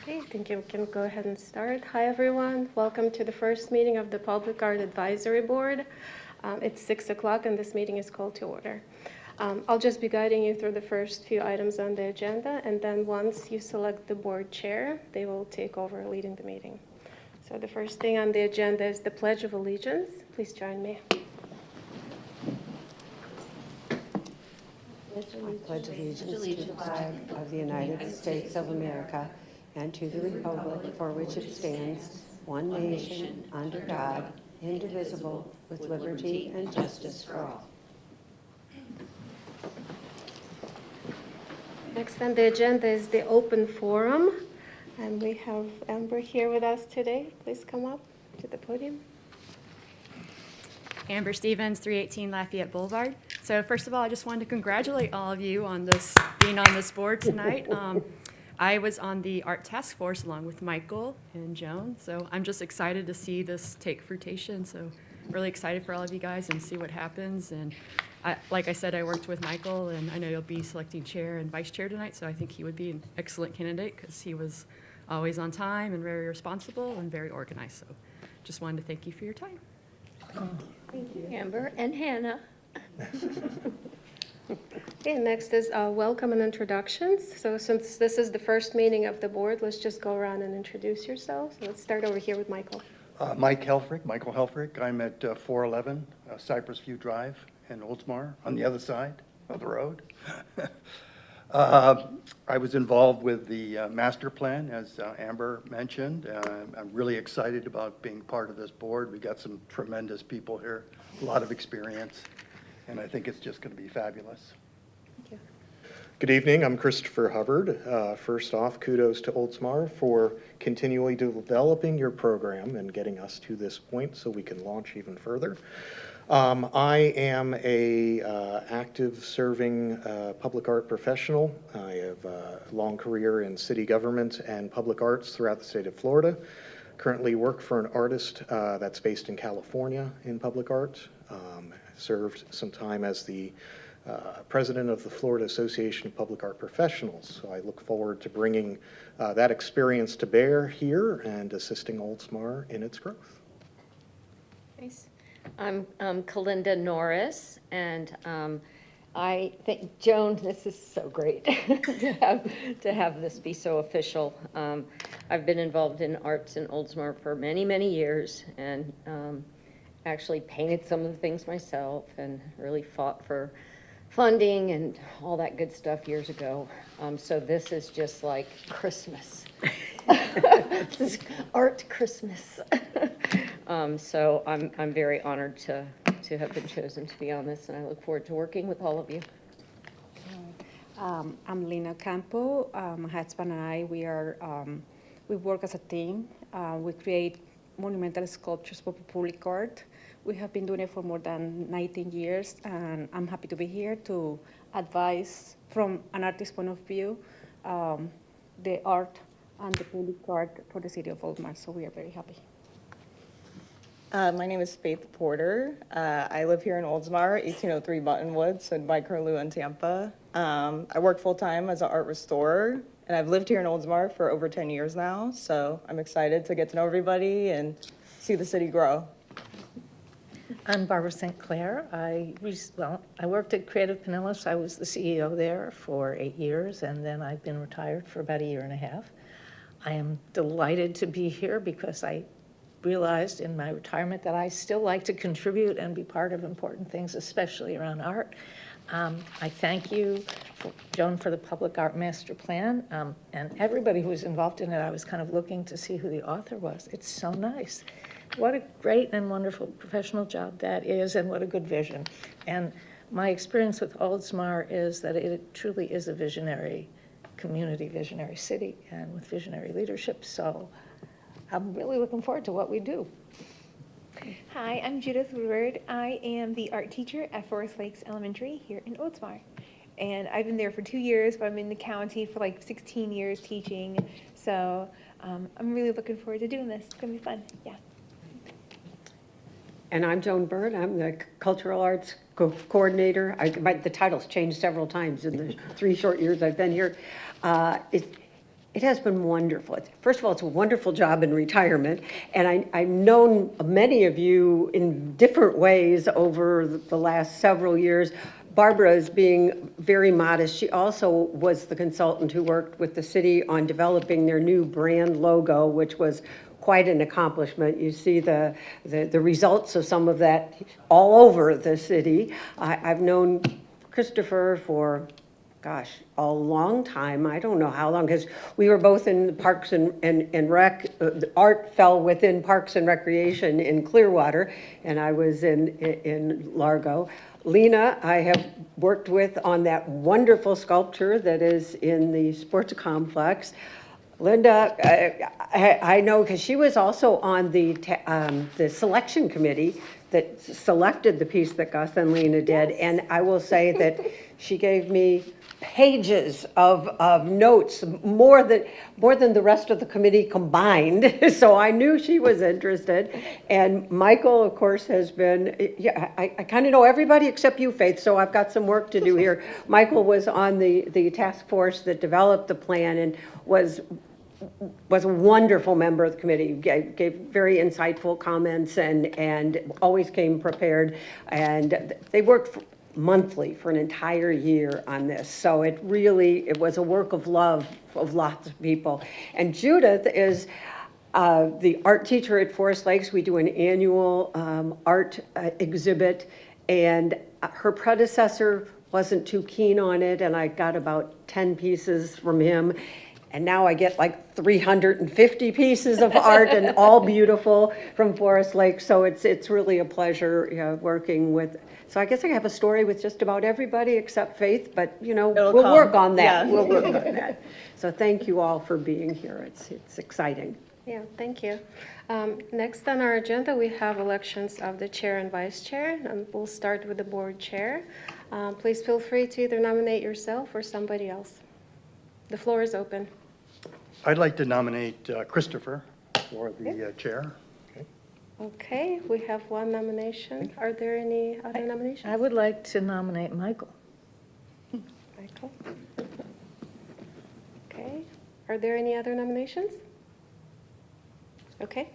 Okay, I think you can go ahead and start. Hi, everyone. Welcome to the first meeting of the Public Art Advisory Board. It's 6 o'clock and this meeting is called to order. I'll just be guiding you through the first few items on the agenda, and then once you select the board chair, they will take over leading the meeting. So the first thing on the agenda is the Pledge of Allegiance. Please join me. I pledge allegiance to the flag of the United States of America and to the republic for which it stands, one nation, under God, indivisible, with liberty and justice for all. Next on the agenda is the open forum, and we have Amber here with us today. Please come up to the podium. Amber Stevens, 318 Lafayette Boulevard. So first of all, I just wanted to congratulate all of you on being on this board tonight. I was on the art task force along with Michael and Joan, so I'm just excited to see this take fruition. So really excited for all of you guys and see what happens. And like I said, I worked with Michael, and I know you'll be selecting chair and vice chair tonight, so I think he would be an excellent candidate because he was always on time and very responsible and very organized. So just wanted to thank you for your time. Thank you, Amber and Hannah. Okay, next is welcome and introductions. So since this is the first meeting of the board, let's just go around and introduce yourselves. Let's start over here with Michael. Michael Helfrich. I'm at 411 Cypress View Drive in Oldsmar, on the other side of the road. I was involved with the master plan, as Amber mentioned. I'm really excited about being part of this board. We've got some tremendous people here, a lot of experience, and I think it's just going to be fabulous. Thank you. Good evening, I'm Christopher Hubbard. First off, kudos to Oldsmar for continually developing your program and getting us to this point so we can launch even further. I am a active serving public art professional. I have a long career in city government and public arts throughout the state of Florida. Currently work for an artist that's based in California in public art. Served some time as the president of the Florida Association of Public Art Professionals. So I look forward to bringing that experience to bear here and assisting Oldsmar in its growth. Nice. I'm Kalinda Norris, and I think, Joan, this is so great to have this be so official. I've been involved in arts in Oldsmar for many, many years, and actually painted some of the things myself and really fought for funding and all that good stuff years ago. So this is just like Christmas. This is art Christmas. So I'm very honored to have been chosen to be on this, and I look forward to working with all of you. I'm Lina Campo. My husband and I, we work as a team. We create monumental sculptures for public art. We have been doing it for more than 19 years, and I'm happy to be here to advise from an artist's point of view the art and the public art for the city of Oldsmar, so we are very happy. My name is Faith Porter. I live here in Oldsmar, 1803 Buttonwood, so by Curlew in Tampa. I work full-time as an art restorer, and I've lived here in Oldsmar for over 10 years now, so I'm excited to get to know everybody and see the city grow. I'm Barbara St. Clair. I worked at Creative Pinellas. I was the CEO there for 8 years, and then I've been retired for about a year and a half. I am delighted to be here because I realized in my retirement that I still like to contribute and be part of important things, especially around art. I thank you, Joan, for the Public Art Master Plan, and everybody who was involved in it. I was kind of looking to see who the author was. It's so nice. What a great and wonderful professional job that is, and what a good vision. And my experience with Oldsmar is that it truly is a visionary community, visionary city, and with visionary leadership. So I'm really looking forward to what we do. Hi, I'm Judith Woodward. I am the art teacher at Forest Lakes Elementary here in Oldsmar. And I've been there for 2 years, but I'm in the county for like 16 years teaching. So I'm really looking forward to doing this. It's going to be fun. Yeah. And I'm Joan Bird. I'm the cultural arts coordinator. The title's changed several times in the 3 short years I've been here. It has been wonderful. First of all, it's a wonderful job in retirement, and I've known many of you in different ways over the last several years. Barbara is being very modest. She also was the consultant who worked with the city on developing their new brand logo, which was quite an accomplishment. You see the results of some of that all over the city. I've known Christopher for, gosh, a long time. I don't know how long, because we were both in Parks and Rec. Art fell within Parks and Recreation in Clearwater, and I was in Largo. Lena, I have worked with on that wonderful sculpture that is in the sports complex. Linda, I know, because she was also on the selection committee that selected the piece that Gus and Lena did. Yes. And I will say that she gave me pages of notes, more than the rest of the committee combined. So I knew she was interested. And Michael, of course, has been, yeah, I kind of know everybody except you, Faith, so I've got some work to do here. Michael was on the task force that developed the plan and was a wonderful member of the committee, gave very insightful comments and always came prepared. And they worked monthly for an entire year on this. So it was a work of love of lots of people. And Judith is the art teacher at Forest Lakes. We do an annual art exhibit, and her predecessor wasn't too keen on it, and I got about 10 pieces from him. And now I get like 350 pieces of art, and all beautiful, from Forest Lake. So it's really a pleasure working with. So I guess I have a story with just about everybody except Faith, but we'll work on that. Yeah. We'll work on that. So thank you all for being here. It's exciting. Yeah, thank you. Next on our agenda, we have elections of the chair and vice chair, and we'll start with the board chair. Please feel free to either nominate yourself or somebody else. The floor is open. I'd like to nominate Christopher for the chair. Okay, we have one nomination. Are there any other nominations? I would like to nominate Michael. Michael. Okay. Are there any other nominations? Okay.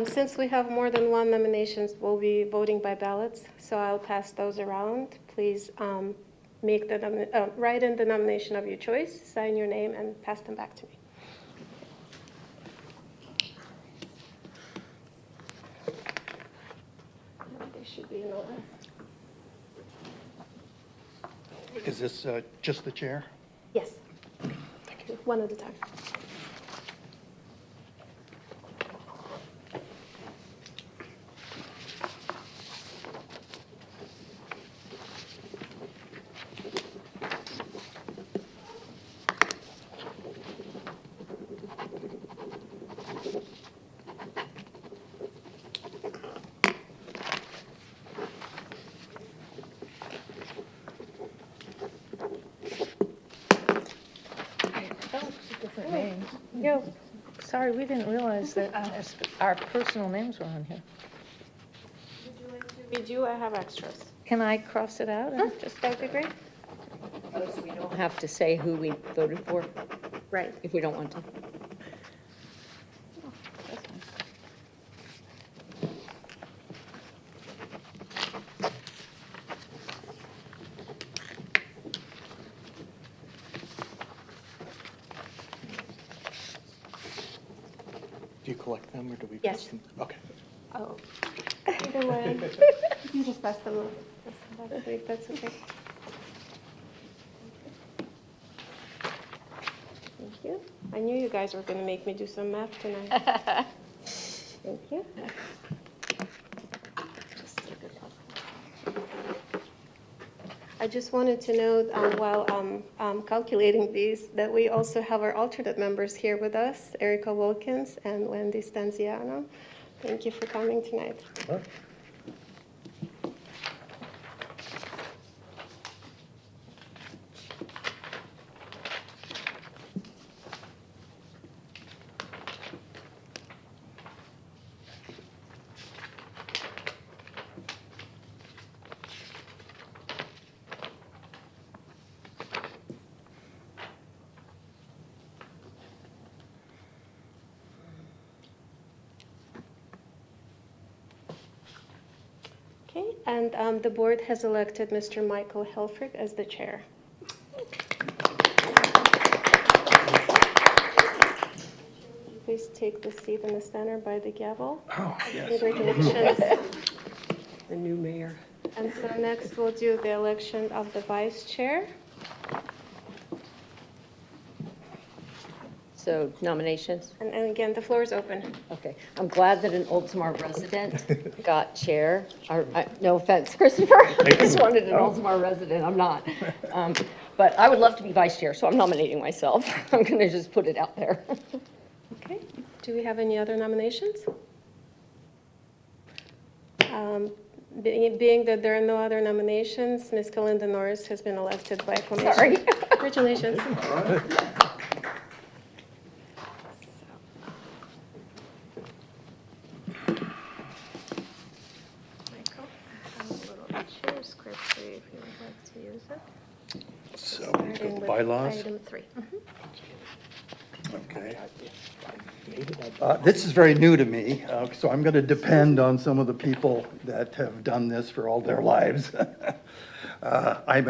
Since we have more than one nominations, we'll be voting by ballots, so I'll pass those around. Please write in the nomination of your choice, sign your name, and pass them back to me. They should be in order. Is this just the chair? Yes. Thank you. One at a time. Different names. Yeah, sorry, we didn't realize that our personal names were on here. Would you like to read you? I have extras. Can I cross it out? Huh? Just that would be great. Oh, so we don't have to say who we voted for Right. if we don't want to. Do you collect them, or do we? Yes. Post them? Okay. Oh, either way, you can just pass them. That's great. That's okay. Thank you. I knew you guys were going to make me do some math tonight. Thank you. I just wanted to note while calculating these that we also have our alternate members here with us, Erica Wilkins and Wendy Stanziano. Thank you for coming tonight. All right. And the board has elected Mr. Michael Helfrich as the chair. Please take the seat in the center by the gavel. Oh, yes. Congratulations. The new mayor. And so next we'll do the election of the vice chair. So nominations? And again, the floor is open. Okay, I'm glad that an Oldsmar resident got chair. No offense, Christopher, I just wanted an Oldsmar resident, I'm not. But I would love to be vice chair, so I'm nominating myself. I'm going to just put it out there. Okay, do we have any other nominations? Being that there are no other nominations, Ms. Kalinda Norris has been elected by acclamation. Sorry. Congratulations. Michael, I have a little chair script for you if you would like to use it. So we've got Starting the with bylaws. Item 3. Okay. This is very new to me, so I'm going to depend on some of the people that have done this for all their lives. I'm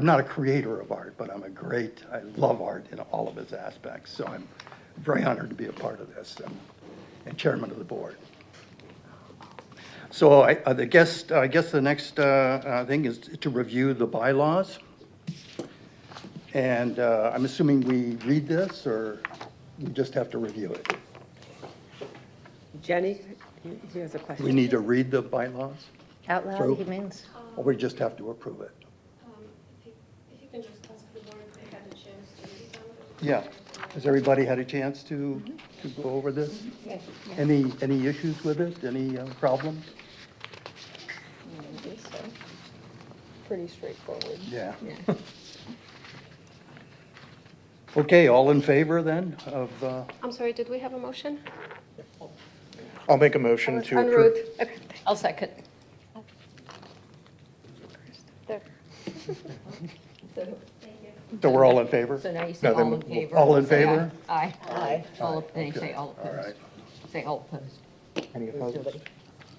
not a creator of art, but I love art in all of its aspects, so I'm very honored to be a part of this and chairman of the board. So I guess the next thing is to review the bylaws. And I'm assuming we read this, or we just have to review it? Jenny, he has a question. We need to read the bylaws, Out loud, True. he means? or we just have to approve it? If you can just ask the board if they had a chance to read some of it. Yeah. Has everybody had a chance to go over this? Any issues with it? Any problems? Pretty straightforward. Yeah. Okay, all in favor then of, I'm sorry, did we have a motion? I'll make a motion Was to en approve. route. Okay. I'll second. There. so we're all in favor? So now you say No, then all in favor. all in Say favor? Aye. Aye. Then you say all All opposed. right. Say all opposed. Any opposed?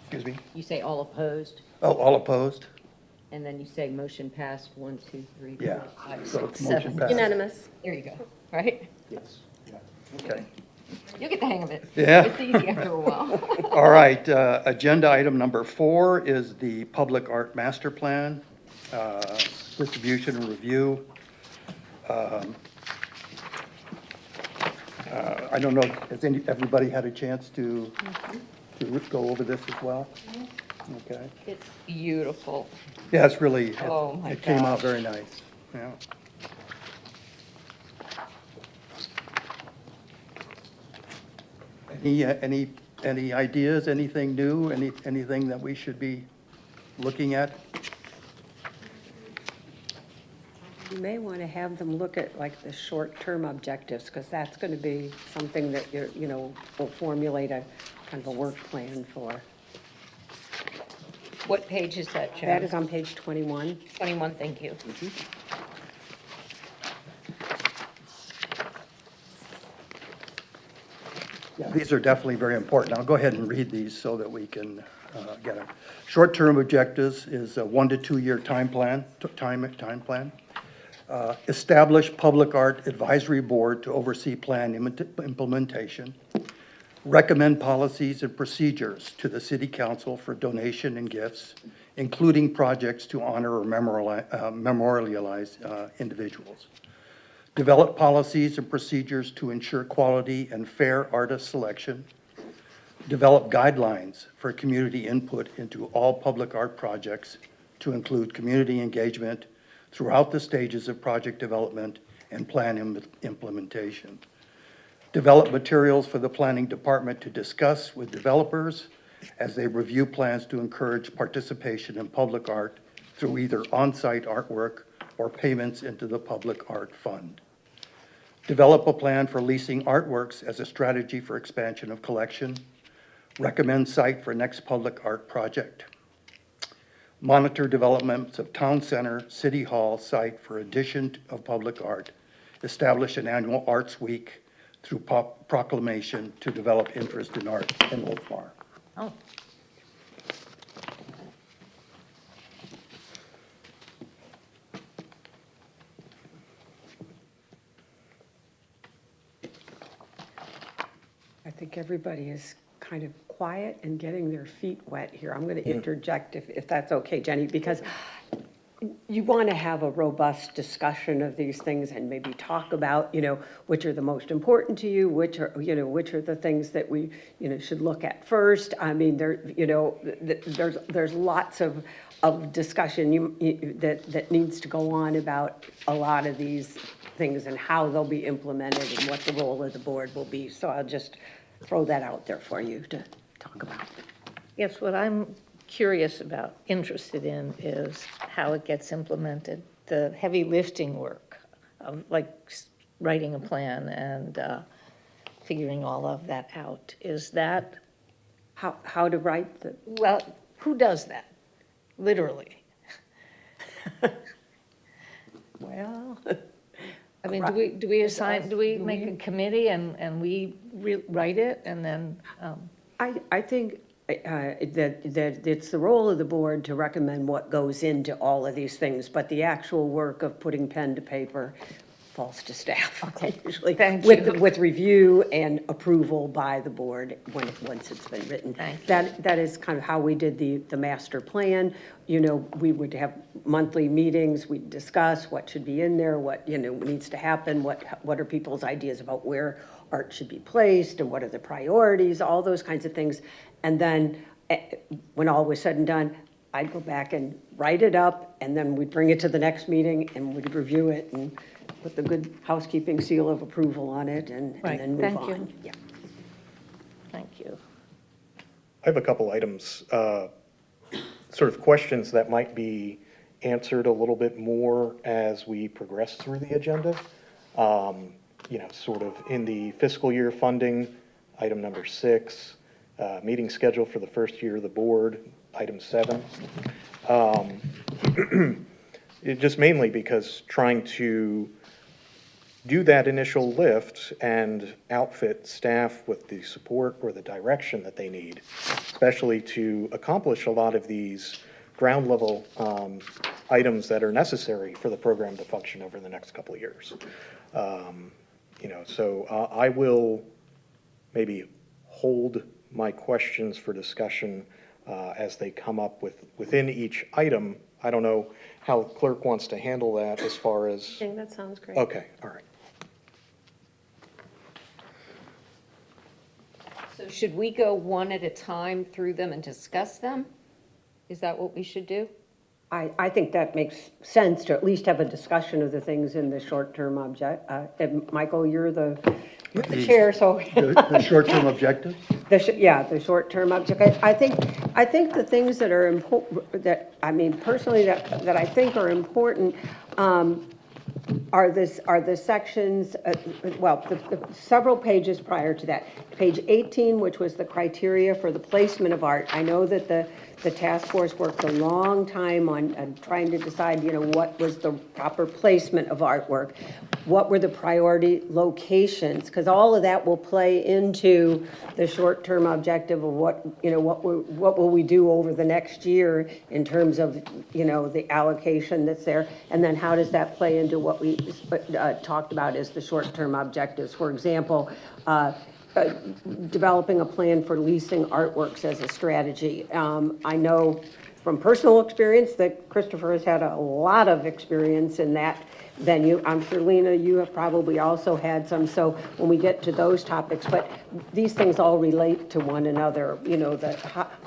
Excuse me? You say all opposed, Oh, all opposed? and then you say motion passed, 1, 2, 3, 4, Yeah. 5, So 6, it's motion 7. passed. Unanimous. There you go, right? Yes. Okay. You'll get the hang of it. Yeah. It's easy after a while. All right, agenda item number 4 is the Public Art Master Plan, distribution and review. I don't know, has everybody had a chance to go over this as well? Okay. It's beautiful. Yeah, it's really, Oh, my it came out gosh. very nice, yeah. Any ideas, anything new, anything that we should be looking at? You may want to have them look at like the short-term objectives, because that's going to be something that will formulate a kind of a work plan for. What page is that, Joan? That is on page 21. 21, thank you. Yeah, these are definitely very important. I'll go ahead and read these so that we can get them. Short-term objectives is a 1 to 2 year time plan. Establish Public Art Advisory Board to oversee plan implementation. Recommend policies and procedures to the City Council for donation and gifts, including projects to honor or memorialize individuals. Develop policies and procedures to ensure quality and fair artist selection. Develop guidelines for community input into all public art projects to include community engagement throughout the stages of project development and plan implementation. Develop materials for the planning department to discuss with developers as they review plans to encourage participation in public art through either on-site artwork or payments into the Public Art Fund. Develop a plan for leasing artworks as a strategy for expansion of collection. Recommend site for next public art project. Monitor developments of town center, city hall site for addition of public art. Establish an annual arts week through proclamation to develop interest in art in Oldsmar. Oh, I think everybody is kind of quiet and getting their feet wet here. I'm going to interject if that's okay, Jenny, because you want to have a robust discussion of these things and maybe talk about, which are the most important to you, which are the things that we, should look at first. I mean, there's lots of discussion that needs to go on about a lot of these things and how they'll be implemented and what the role of the board will be. So I'll just throw that out there for you to talk about. Yes, what I'm curious about, interested in, is how it gets implemented. The heavy lifting work of writing a plan and figuring all of that out. Is that, How to write the, well, who does that? Literally. well, I mean, do we assign, do we make a committee and we write it and then, I think that it's the role of the board to recommend what goes into all of these things, but the actual work of putting pen to paper falls to staff. Okay, Usually, thank you. with review and approval by the board once it's been written. Thank you. That is kind of how we did the master plan. We would have monthly meetings, we'd discuss what should be in there, what, needs to happen, what are people's ideas about where art should be placed, and what are the priorities, all those kinds of things. And then, when all was said and done, I'd go back and write it up, and then we'd bring it to the next meeting, and we'd review it, and put the good housekeeping seal of approval on it, and Right, then move thank on. you. Yeah. thank you. I have a couple items, sort of questions that might be answered a little bit more as we progress through the agenda. Sort of in the fiscal year funding, item number 6, meeting schedule for the first year of the board, item 7. It just mainly because trying to do that initial lift and outfit staff with the support or the direction that they need, especially to accomplish a lot of these ground level items that are necessary for the program to function over the next couple of years. So I will maybe hold my questions for discussion as they come up within each item. I don't know how clerk wants to handle that as far as. I think that sounds great. Okay, all right. So should we go one at a time through them and discuss them? Is that what we should do? I think that makes sense to at least have a discussion of the things in the short-term object. And Michael, you're the chair, so. The short-term objectives? The short-term object. I think the things that are important, personally, that I think are important, are the sections, the several pages prior to that. Page 18, which was the criteria for the placement of art. I know that the task force worked a long time on trying to decide, what was the proper placement of artwork. What were the priority locations? Because all of that will play into the short-term objective of what will we do over the next year in terms of, the allocation that's there. And then how does that play into what we talked about as the short-term objectives? For example, developing a plan for leasing artworks as a strategy. I know from personal experience that Christopher has had a lot of experience in that venue. I'm sure, Lena, you have probably also had some. So when we get to those topics, but these things all relate to one another,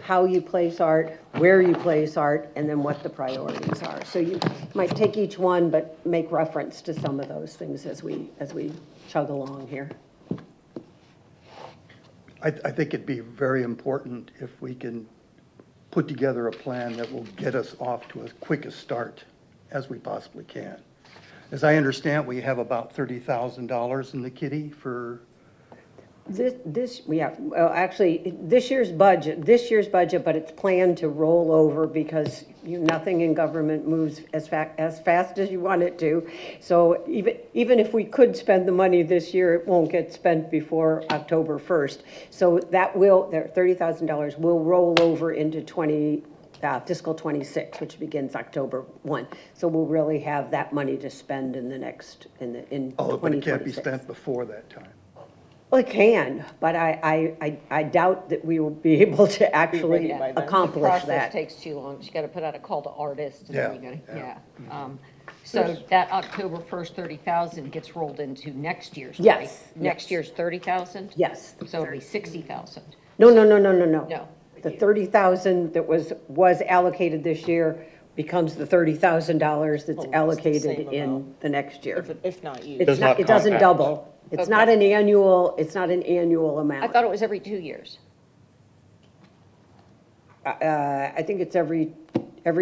how you place art, where you place art, and then what the priorities are. So you might take each one, but make reference to some of those things as we chug along here. I think it'd be very important if we can put together a plan that will get us off to as quick a start as we possibly can. As I understand, we have about $30,000 in the kitty for. This year's budget, but it's planned to roll over because nothing in government moves as fast as you want it to. So even if we could spend the money this year, it won't get spent before October 1st. So that $30,000 will roll over into fiscal 26, which begins October 1. So we'll really have that money to spend in 2026. Oh, but it can't be spent before that time. Well, it can, but I doubt that we will be able to actually by then. accomplish The process that. takes too long. You got to put out a call to artists. And then you Yeah, gotta, yeah. So that October 1st, 30,000 gets rolled into next year's. Yes, Next yes. year's 30,000? Yes. So it'll be 60,000. No. No. The 30,000 that was allocated this year becomes the $30,000 that's the allocated same in amount. the next year. If not used. It's Does not it doesn't compact. double. It's Okay. not an annual I amount. thought it was every 2 years. I think it's every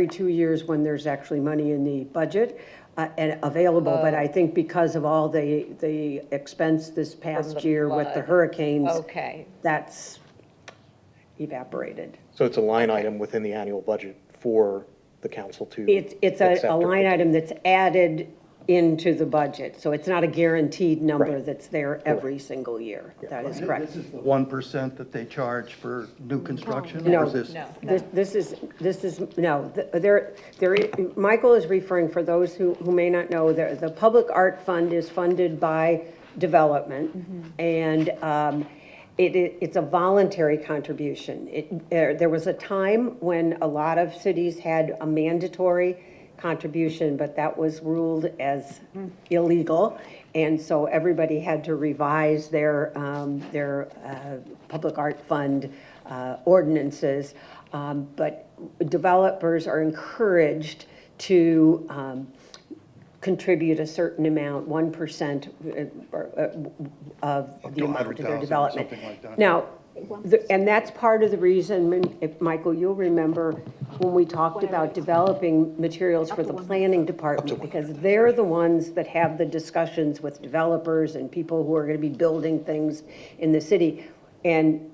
2 years when there's actually money in the budget and available. But I think because of all the expense this past the year with the flood. hurricanes, Okay. that's evaporated. So it's a line item within the annual budget for the council to It's accept a or line continue. item that's added into the budget, so it's not a guaranteed number Right. that's there every single year. That is correct. This is the 1% that they charge for new construction? No. Or is this? This is, no, Michael is referring, for those who may not know, the Public Art Fund is funded by development, and it's a voluntary contribution. There was a time when a lot of cities had a mandatory contribution, but that was ruled as illegal, and so everybody had to revise their public art fund ordinances. But developers are encouraged to contribute a certain amount, 1% of Up the to amount of their 100,000 or development. something like that. Now, and that's part of the reason, if, Michael, you'll remember when we talked about developing materials for the planning department, because they're the ones that have the discussions with developers and people who are going to be building things in the city. And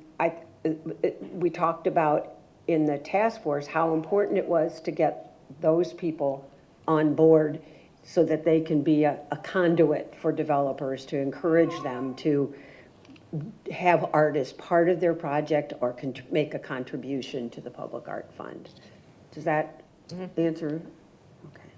we talked about in the task force how important it was to get those people on board so that they can be a conduit for developers, to encourage them to have art as part of their project or make a contribution to the Public Art Fund. Does that answer? Okay.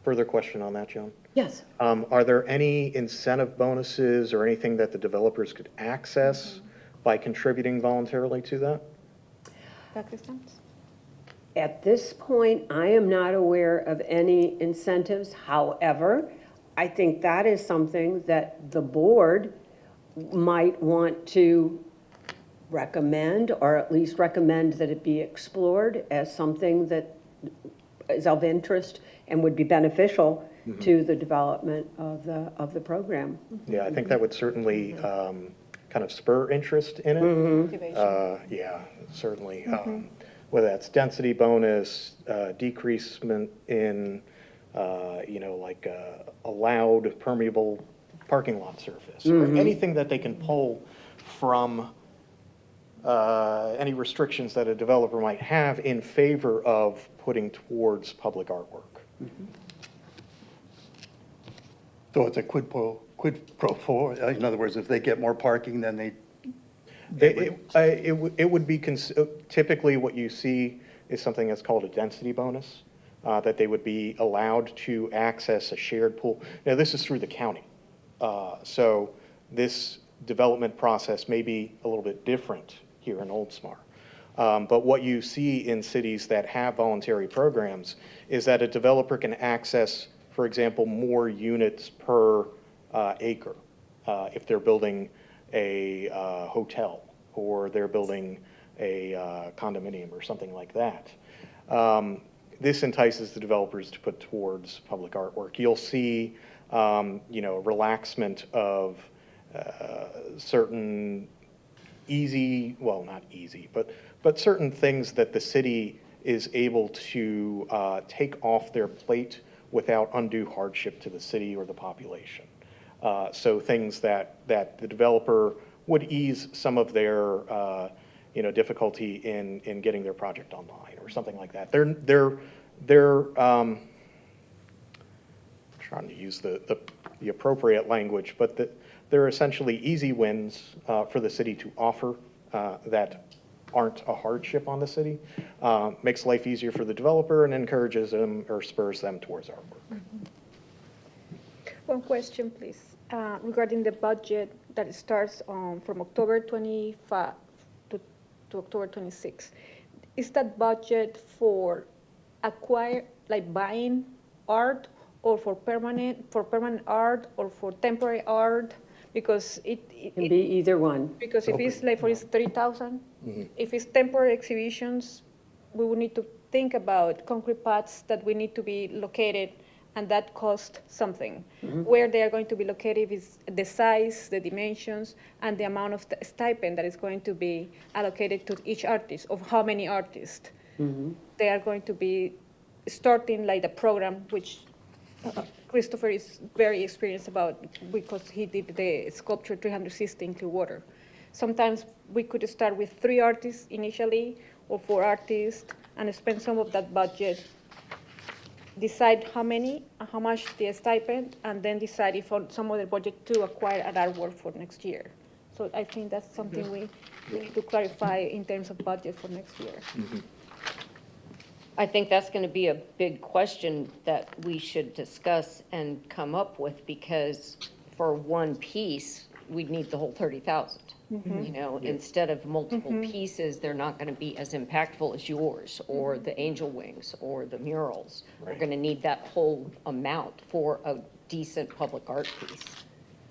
Further question on that, Joan? Yes. Are there any incentive bonuses or anything that the developers could access by contributing voluntarily to that? Dr. Stumps? At this point, I am not aware of any incentives. However, I think that is something that the board might want to recommend, or at least recommend that it be explored as something that is of interest and would be beneficial to the development of the program. Yeah, I think that would certainly kind of spur interest in it. Yeah, certainly. Whether that's density bonus, decreasement in, like allowed permeable parking lot surface, or anything that they can pull from any restrictions that a developer might have in favor of putting towards public artwork. So it's a quid pro quo. In other words, if they get more parking, then they. It would be, typically what you see is something that's called a density bonus, that they would be allowed to access a shared pool. Now, this is through the county. So this development process may be a little bit different here in Oldsmar. But what you see in cities that have voluntary programs is that a developer can access, for example, more units per acre if they're building a hotel or they're building a condominium or something like that. This entices the developers to put towards public artwork. You'll see, relaxment of certain easy, well, not easy, but certain things that the city is able to take off their plate without undue hardship to the city or the population. So things that the developer would ease some of their, difficulty in getting their project online or something like that. They're trying to use the appropriate language, but they're essentially easy wins for the city to offer that aren't a hardship on the city. Makes life easier for the developer and encourages them or spurs them towards our work. One question, please. Regarding the budget, that starts from October 25 to October 26. Is that budget for buying art, or for permanent art, or for temporary art? Because Can be either one. because if it's like, for instance, 3,000, if it's temporary exhibitions, we would need to think about concrete pads that we need to be located, and that cost something. Where they are going to be located is the size, the dimensions, and the amount of stipend that is going to be allocated to each artist, of how many artists. They are going to be starting like the program, which Christopher is very experienced about, because he did the sculpture 360 in Clearwater. Sometimes we could start with 3 artists initially, or 4 artists, and spend some of that budget, decide how many, how much the stipend, and then decide if on some other budget to acquire an artwork for next year. So I think that's something we need to clarify in terms of budget for next year. I think that's going to be a big question that we should discuss and come up with, because for one piece, we'd need the whole 30,000. You know, instead of multiple pieces, they're not going to be as impactful as yours, or the angel wings, or the murals. We're going to need that whole amount for a decent public art piece.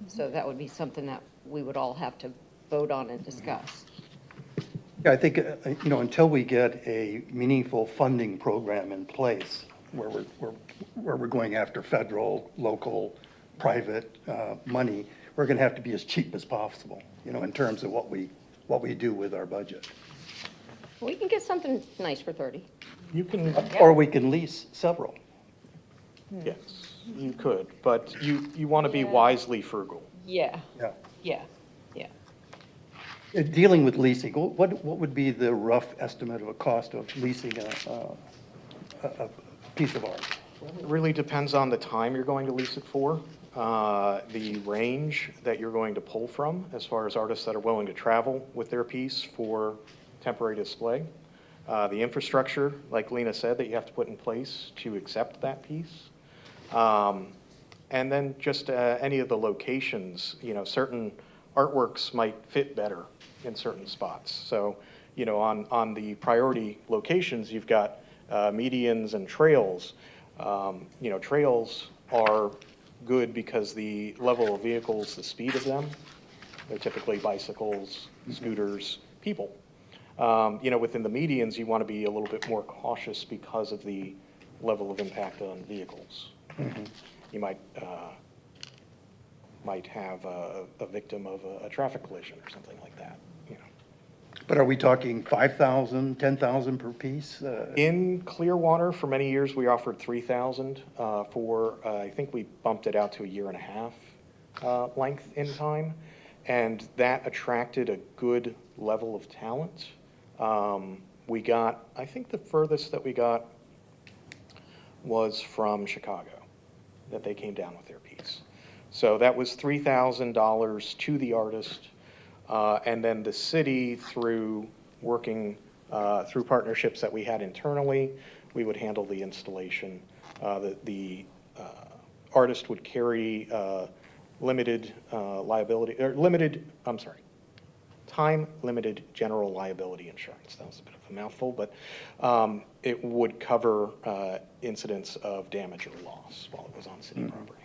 So that would be something that we would all have to vote on and discuss. Yeah, I think, until we get a meaningful funding program in place, where we're going after federal, local, private money, we're going to have to be as cheap as possible, in terms of what we do with our budget. We can get something nice for 30. You can, Or we can lease several. yes, you could, but you want to be Yeah. wisely frugal. Yeah, Yeah. yeah, yeah. Dealing with leasing, what would be the rough estimate of a cost of leasing a piece of art? It really depends on the time you're going to lease it for, the range that you're going to pull from, as far as artists that are willing to travel with their piece for temporary display. The infrastructure, like Lena said, that you have to put in place to accept that piece. And then just any of the locations, certain artworks might fit better in certain spots. So, on the priority locations, you've got medians and trails. Trails are good because the level of vehicles, the speed of them, they're typically bicycles, scooters, people. Within the medians, you want to be a little bit more cautious because of the level of impact on vehicles. You might have a victim of a traffic collision or something like that. But are we talking 5,000, 10,000 per piece? In Clearwater, for many years, we offered 3,000 for, I think we bumped it out to a 1.5 year length in time, and that attracted a good level of talent. We got, I think the furthest that we got was from Chicago, that they came down with their piece. So that was $3,000 to the artist, and then the city, through working through partnerships that we had internally, we would handle the installation. The artist would carry limited liability, or time-limited general liability insurance. That was a bit of a mouthful, but it would cover incidents of damage or loss while it was on city property.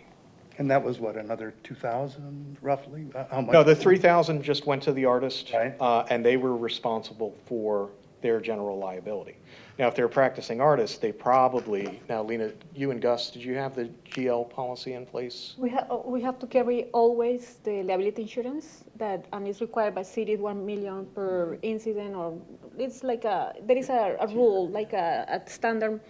And that was what, another 2,000 roughly? How much? No, the 3,000 just went to the artist, Right. And they were responsible for their general liability. Now, if they're practicing artists, they probably, now Lena, you and Gus, did you have the GL policy in place? We have to carry always the liability insurance that, and it's required by city, 1 million per incident, or it's like there is a rule, like a standard,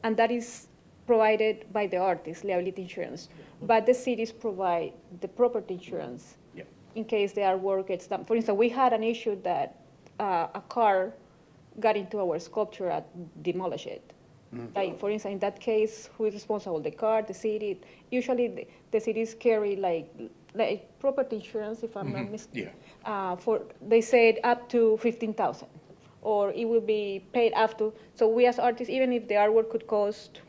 and that is provided by the artist, liability insurance. But the cities provide the property insurance in case the artwork gets done. For instance, we had an issue that a car got into our sculpture and demolished it. Like, for instance, in that case, who is responsible? The car, the city? Usually the cities carry like property insurance, if I'm not mistaken. They said up to 15,000, or it will be paid up to. So we as artists, even if the artwork could cost,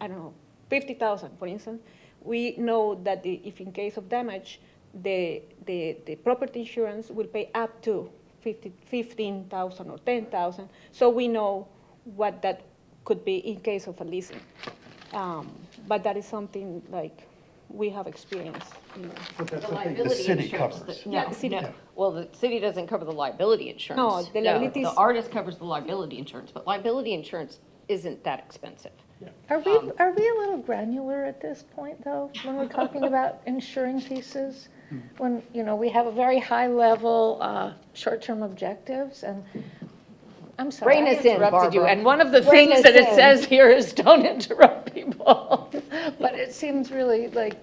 I don't know, 50,000, for instance, we know that if in case of damage, the property insurance will pay up to 15,000 or 10,000, so we know what that could be in case of a leasing. But that is something like we have experienced. But that's The something the liability city insurance covers. that- Yeah, city No, covers. well, the city doesn't cover the liability insurance. No, the liability The is- artist covers the liability insurance, but liability insurance isn't that expensive. Are we a little granular at this point, though, when we're talking about insuring pieces? When, we have a very high-level short-term objectives, and I'm sorry, Rein I us in, interrupted you. Barbara. And one of the Rein things us that it in. says here is don't interrupt people. But it seems really like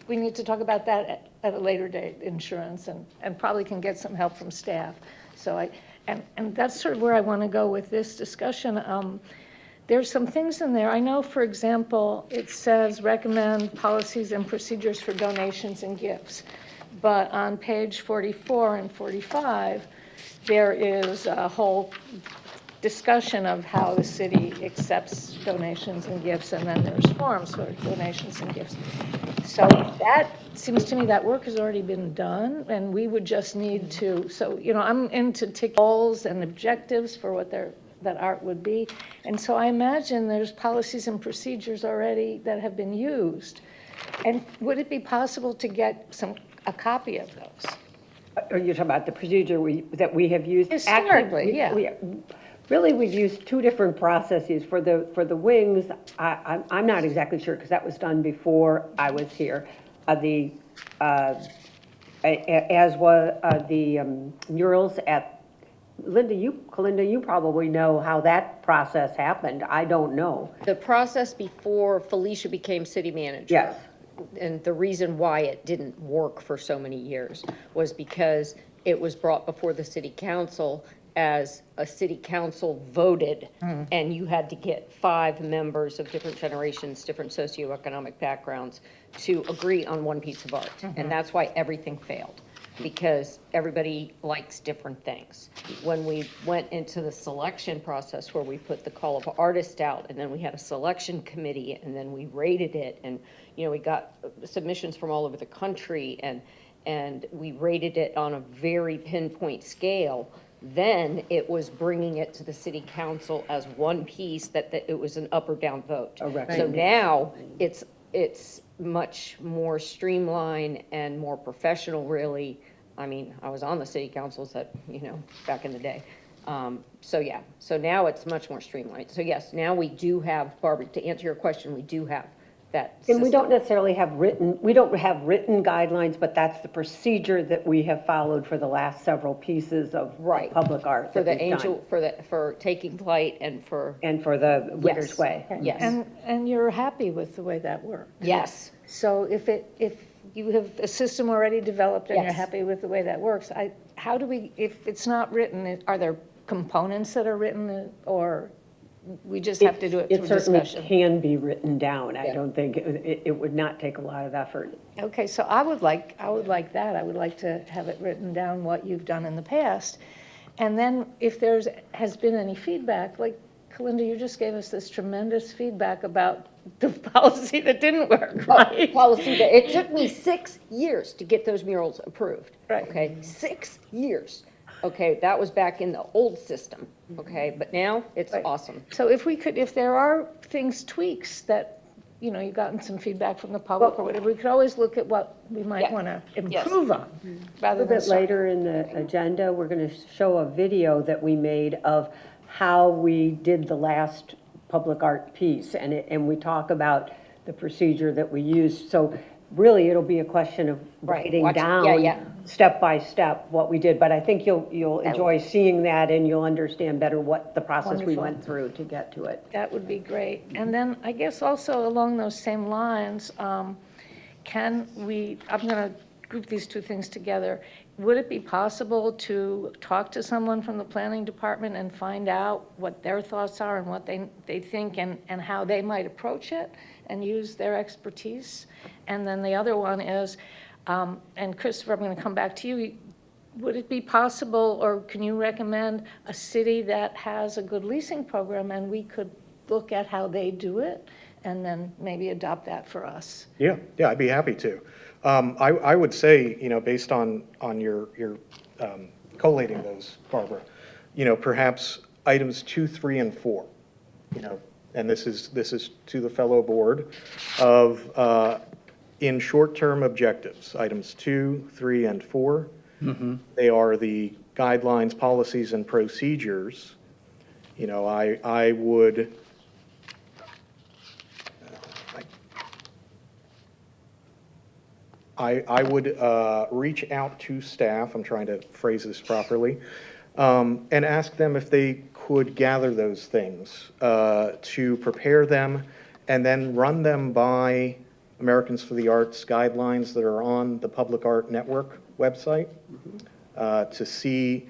we need to talk about that at a later date, insurance, and probably can get some help from staff. So and that's sort of where I want to go with this discussion. There's some things in there. I know, for example, it says recommend policies and procedures for donations and gifts. But on page 44 and 45, there is a whole discussion of how the city accepts donations and gifts, and then there's forms for donations and gifts. So that seems to me that work has already been done, and we would just need to, so, I'm into tick goals and objectives for what that art would be. And so I imagine there's policies and procedures already that have been used. And would it be possible to get a copy of those? Are you talking about the procedure that we have used? Historically, Actually, yeah. Really, we've used two different processes. For the wings, I'm not exactly sure, because that was done before I was here. As was the murals at, Kalinda, you probably know how that process happened. I don't know. The process before Felicia became city manager. Yes. And the reason why it didn't work for so many years was because it was brought before the city council as a city council voted, and you had to get 5 members of different generations, different socioeconomic backgrounds to agree on one piece of art. And that's why everything failed, because everybody likes different things. When we went into the selection process where we put the call of artists out, and then we had a selection committee, and then we rated it, and, we got submissions from all over the country, and we rated it on a very pinpoint scale, then it was bringing it to the city council as one piece that it was an up or down vote. So now it's much more streamlined and more professional, really. I mean, I was on the city councils back in the day. So now it's much more streamlined. So yes, now we do have, Barbara, to answer your question, we do have that system. And we don't necessarily have written guidelines, but that's the procedure that we have followed for the last several pieces of Right. public art For that the we've angel, done. for Taking Flight and for, And for the Winter's Yes. Way. yes, And you're happy with the way that worked? yes. So if you have a system already developed and you're Yes. happy with the way that works, how do we, if it's not written, are there components that are written, or we just have to do it through It certainly discussion? can be written down. I Yeah. don't think, it would not take a lot of effort. Okay, so I would like that. I would like to have it written down, what you've done in the past. And then if has been any feedback, like Kalinda, you just gave us this tremendous feedback about the policy that didn't work, right? Policy, it took me 6 years to get those murals approved. Right. Okay, 6 years. Okay, that was back in the old system, okay, but now it's Right. awesome. So if there are tweaks that, you've gotten some feedback from the public or whatever, we could always look at what we might Yeah. want to Yes. improve on, A rather little than. bit later in the agenda, we're going to show a video that we made of how we did the last public art piece, and we talk about the procedure that we used. So really, it'll be a question of Right. writing Watch it. down Yeah, yeah. step by step what we did. But I think you'll enjoy seeing that, and you'll understand better what the process we Wonderful. went through to get to it. That would be great. And then I guess also along those same lines, I'm going to group these two things together. Would it be possible to talk to someone from the planning department and find out what their thoughts are and what they think and how they might approach it and use their expertise? And then the other one is, and Christopher, I'm going to come back to you. Would it be possible, or can you recommend a city that has a good leasing program, and we could look at how they do it and then maybe adopt that for us? Yeah, I'd be happy to. I would say, based on your collating those, Barbara, perhaps items 2, 3, and 4, and this is to the fellow board, of, in short-term objectives, items 2, 3, and 4. They are the guidelines, policies, and procedures. I would, I would reach out to staff, I'm trying to phrase this properly, and ask them if they could gather those things to prepare them and then run them by Americans for the Arts guidelines that are on the Public Art Network website to see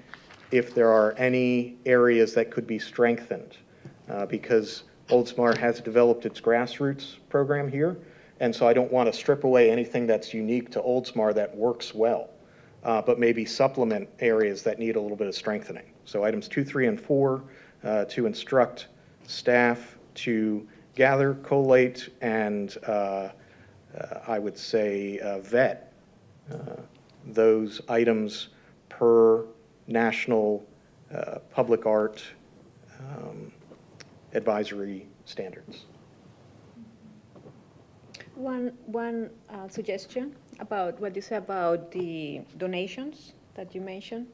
if there are any areas that could be strengthened. Because Oldsmar has developed its grassroots program here, and so I don't want to strip away anything that's unique to Oldsmar that works well, but maybe supplement areas that need a little bit of strengthening. So items 2, 3, and 4, to instruct staff to gather, collate, and I would say vet those items per national public art advisory standards. One suggestion about what you said about the donations that you mentioned.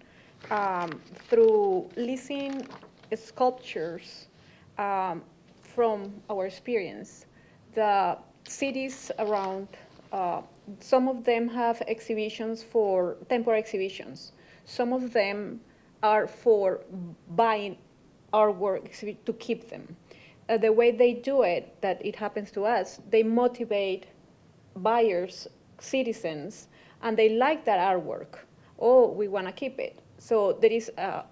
Through leasing sculptures from our experience, the cities around, some of them have exhibitions for temporary exhibitions. Some of them are for buying artwork to keep them. The way they do it, that it happens to us, they motivate buyers, citizens, and they like that artwork. Oh, we want to keep it. So there is a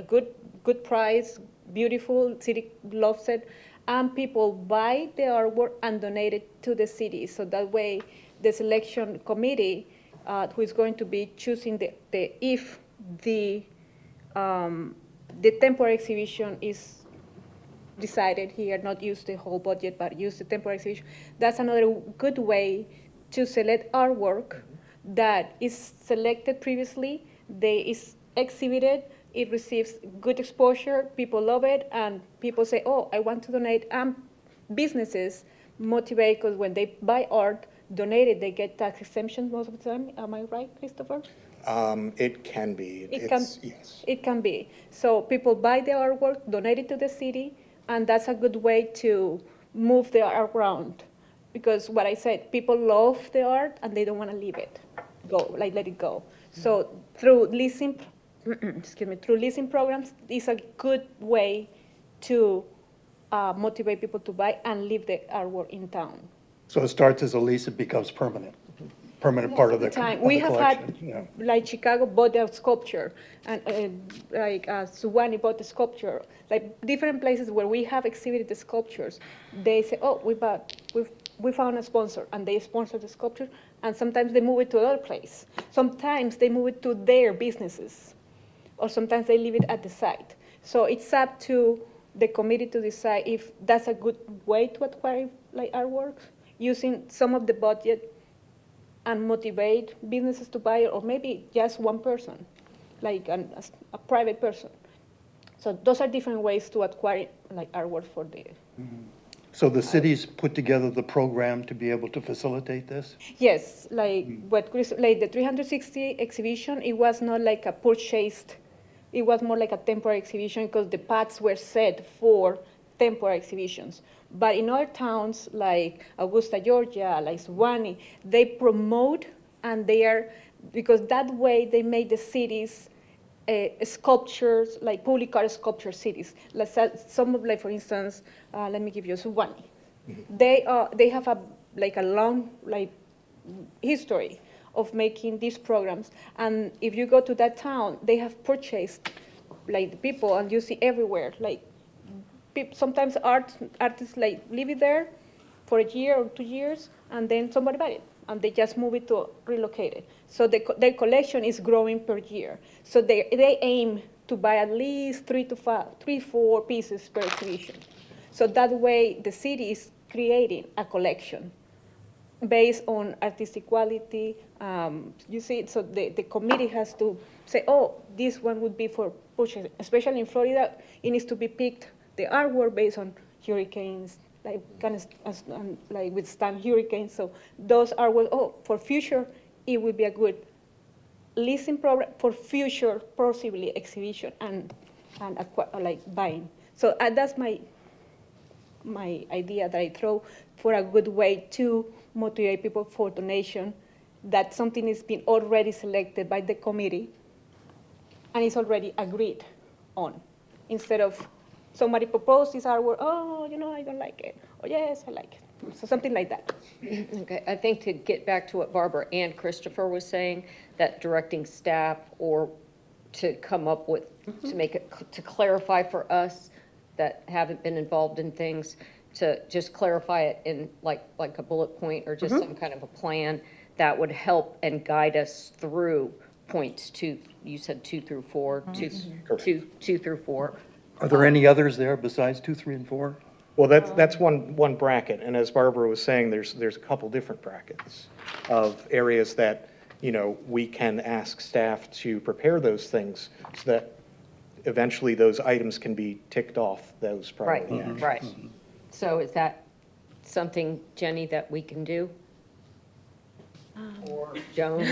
good price, beautiful, city loves it, and people buy the artwork and donate it to the city. So that way, the selection committee, who is going to be choosing if the temporary exhibition is decided here, not use the whole budget, but use the temporary exhibition. That's another good way to select artwork that is selected previously, is exhibited, it receives good exposure, people love it, and people say, oh, I want to donate. And businesses motivate, because when they buy art, donate it, they get tax exemption most of the time. Am I right, Christopher? It can be. Yes. It can be. So people buy the artwork, donate it to the city, and that's a good way to move the art around. Because what I said, people love the art and they don't want to leave it, let it go. So through leasing, through leasing programs is a good way to motivate people to buy and leave the artwork in town. So it starts as a lease, it becomes permanent part of the Time. We have collection. had, like Chicago bought a sculpture, and Suwannee bought a sculpture. Like different places where we have exhibited the sculptures, they say, oh, we found a sponsor, and they sponsor the sculpture, and sometimes they move it to another place. Sometimes they move it to their businesses, or sometimes they leave it at the site. So it's up to the committee to decide if that's a good way to acquire artwork, using some of the budget and motivate businesses to buy it, or maybe just one person, like a private person. So those are different ways to acquire artwork for the. So the cities put together the program to be able to facilitate this? Yes, what Chris, the 360 exhibition, it was not like a purchased, it was more like a temporary exhibition because the paths were set for temporary exhibitions. But in other towns like Augusta, Georgia, like Suwannee, they promote, and because that way they make the cities sculptures, like public art sculpture cities. Some of, for instance, let me give you Suwannee. They have a long history of making these programs, and if you go to that town, they have purchased the people, and you see everywhere sometimes artists leave it there for a year or 2 years, and then somebody buy it, and they just move it to relocate it. So their collection is growing per year. So they aim to buy at least 4 pieces per exhibition. So that way the city is creating a collection based on artistic quality. You see, so the committee has to say, oh, this one would be for pushing, especially in Florida, it needs to be picked, the artwork based on hurricanes, like like withstand hurricanes. So those artwork, oh, for future, it would be a good leasing program for future possibly exhibition and like buying. So that's my idea that I throw for a good way to motivate people for donation, that something is being already selected by the committee and is already agreed on, instead of somebody proposes artwork, oh, I don't like it, or yes, I like it. So something like that. Okay, I think to get back to what Barbara and Christopher was saying, that directing staff or to come up with, to make it, to clarify for us that haven't been involved in things, to just clarify it in like a bullet point or just some kind of a plan that would help and guide us through points you said 2 through 4, two through 4. Are there any others there besides 2, 3, and 4? Well, that's one bracket, and as Barbara was saying, there's a couple different brackets of areas that, we can ask staff to prepare those things so that eventually those items can be ticked off those priority actions. Right. So is that something, Jenny, that we can do? Or Joan?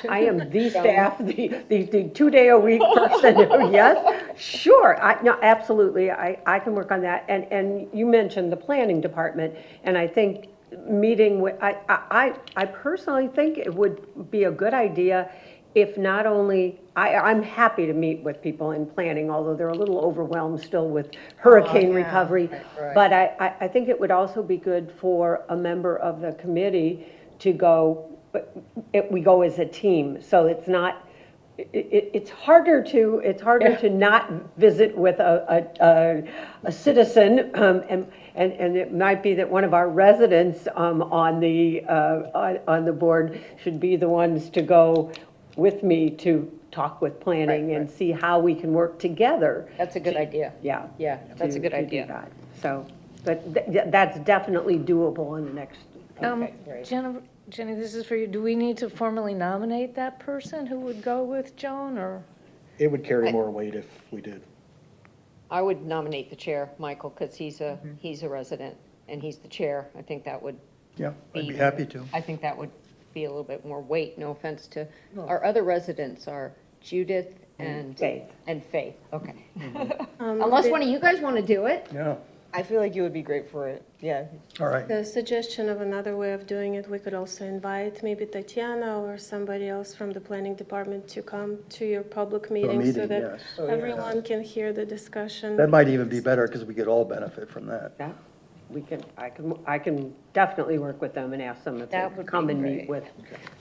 I am the staff, the 2-day-a-week person. Yes, sure. No, absolutely. I can work on that. And you mentioned the planning department, and I think meeting with, I personally think it would be a good idea if not only, I'm happy to meet with people in planning, although they're a little overwhelmed still with hurricane recovery. Right. But I think it would also be good for a member of the committee to go, but we go as a team, so it's not, it's harder to not visit with a citizen, and it might be that one of our residents on the board should be the ones to go with me to talk with planning and see how we can work together. That's a good idea. Yeah. Yeah, that's a good to do idea. that. So, but that's definitely doable in the next. Okay, great. Jenny, this is for you. Do we need to formally nominate that person who would go with Joan, or? It would carry more weight if we did. I would nominate the chair, Michael, because he's a resident and he's the chair. I think that would Yeah, I'd be happy to. I think that would be a little bit more weight, no offense to, our other residents are Judith and Faith. And Faith, okay. Unless one of you guys want to do it. Yeah, I feel like you would be great for it, yeah. all right. The suggestion of another way of doing it, we could also invite maybe Tatiana or somebody else from the planning department to come to your public meeting so meeting, that yes. everyone can hear the discussion. That might even be better because we could all benefit from that. Yeah, I can definitely work with them and ask them if they That would would come be and great. meet with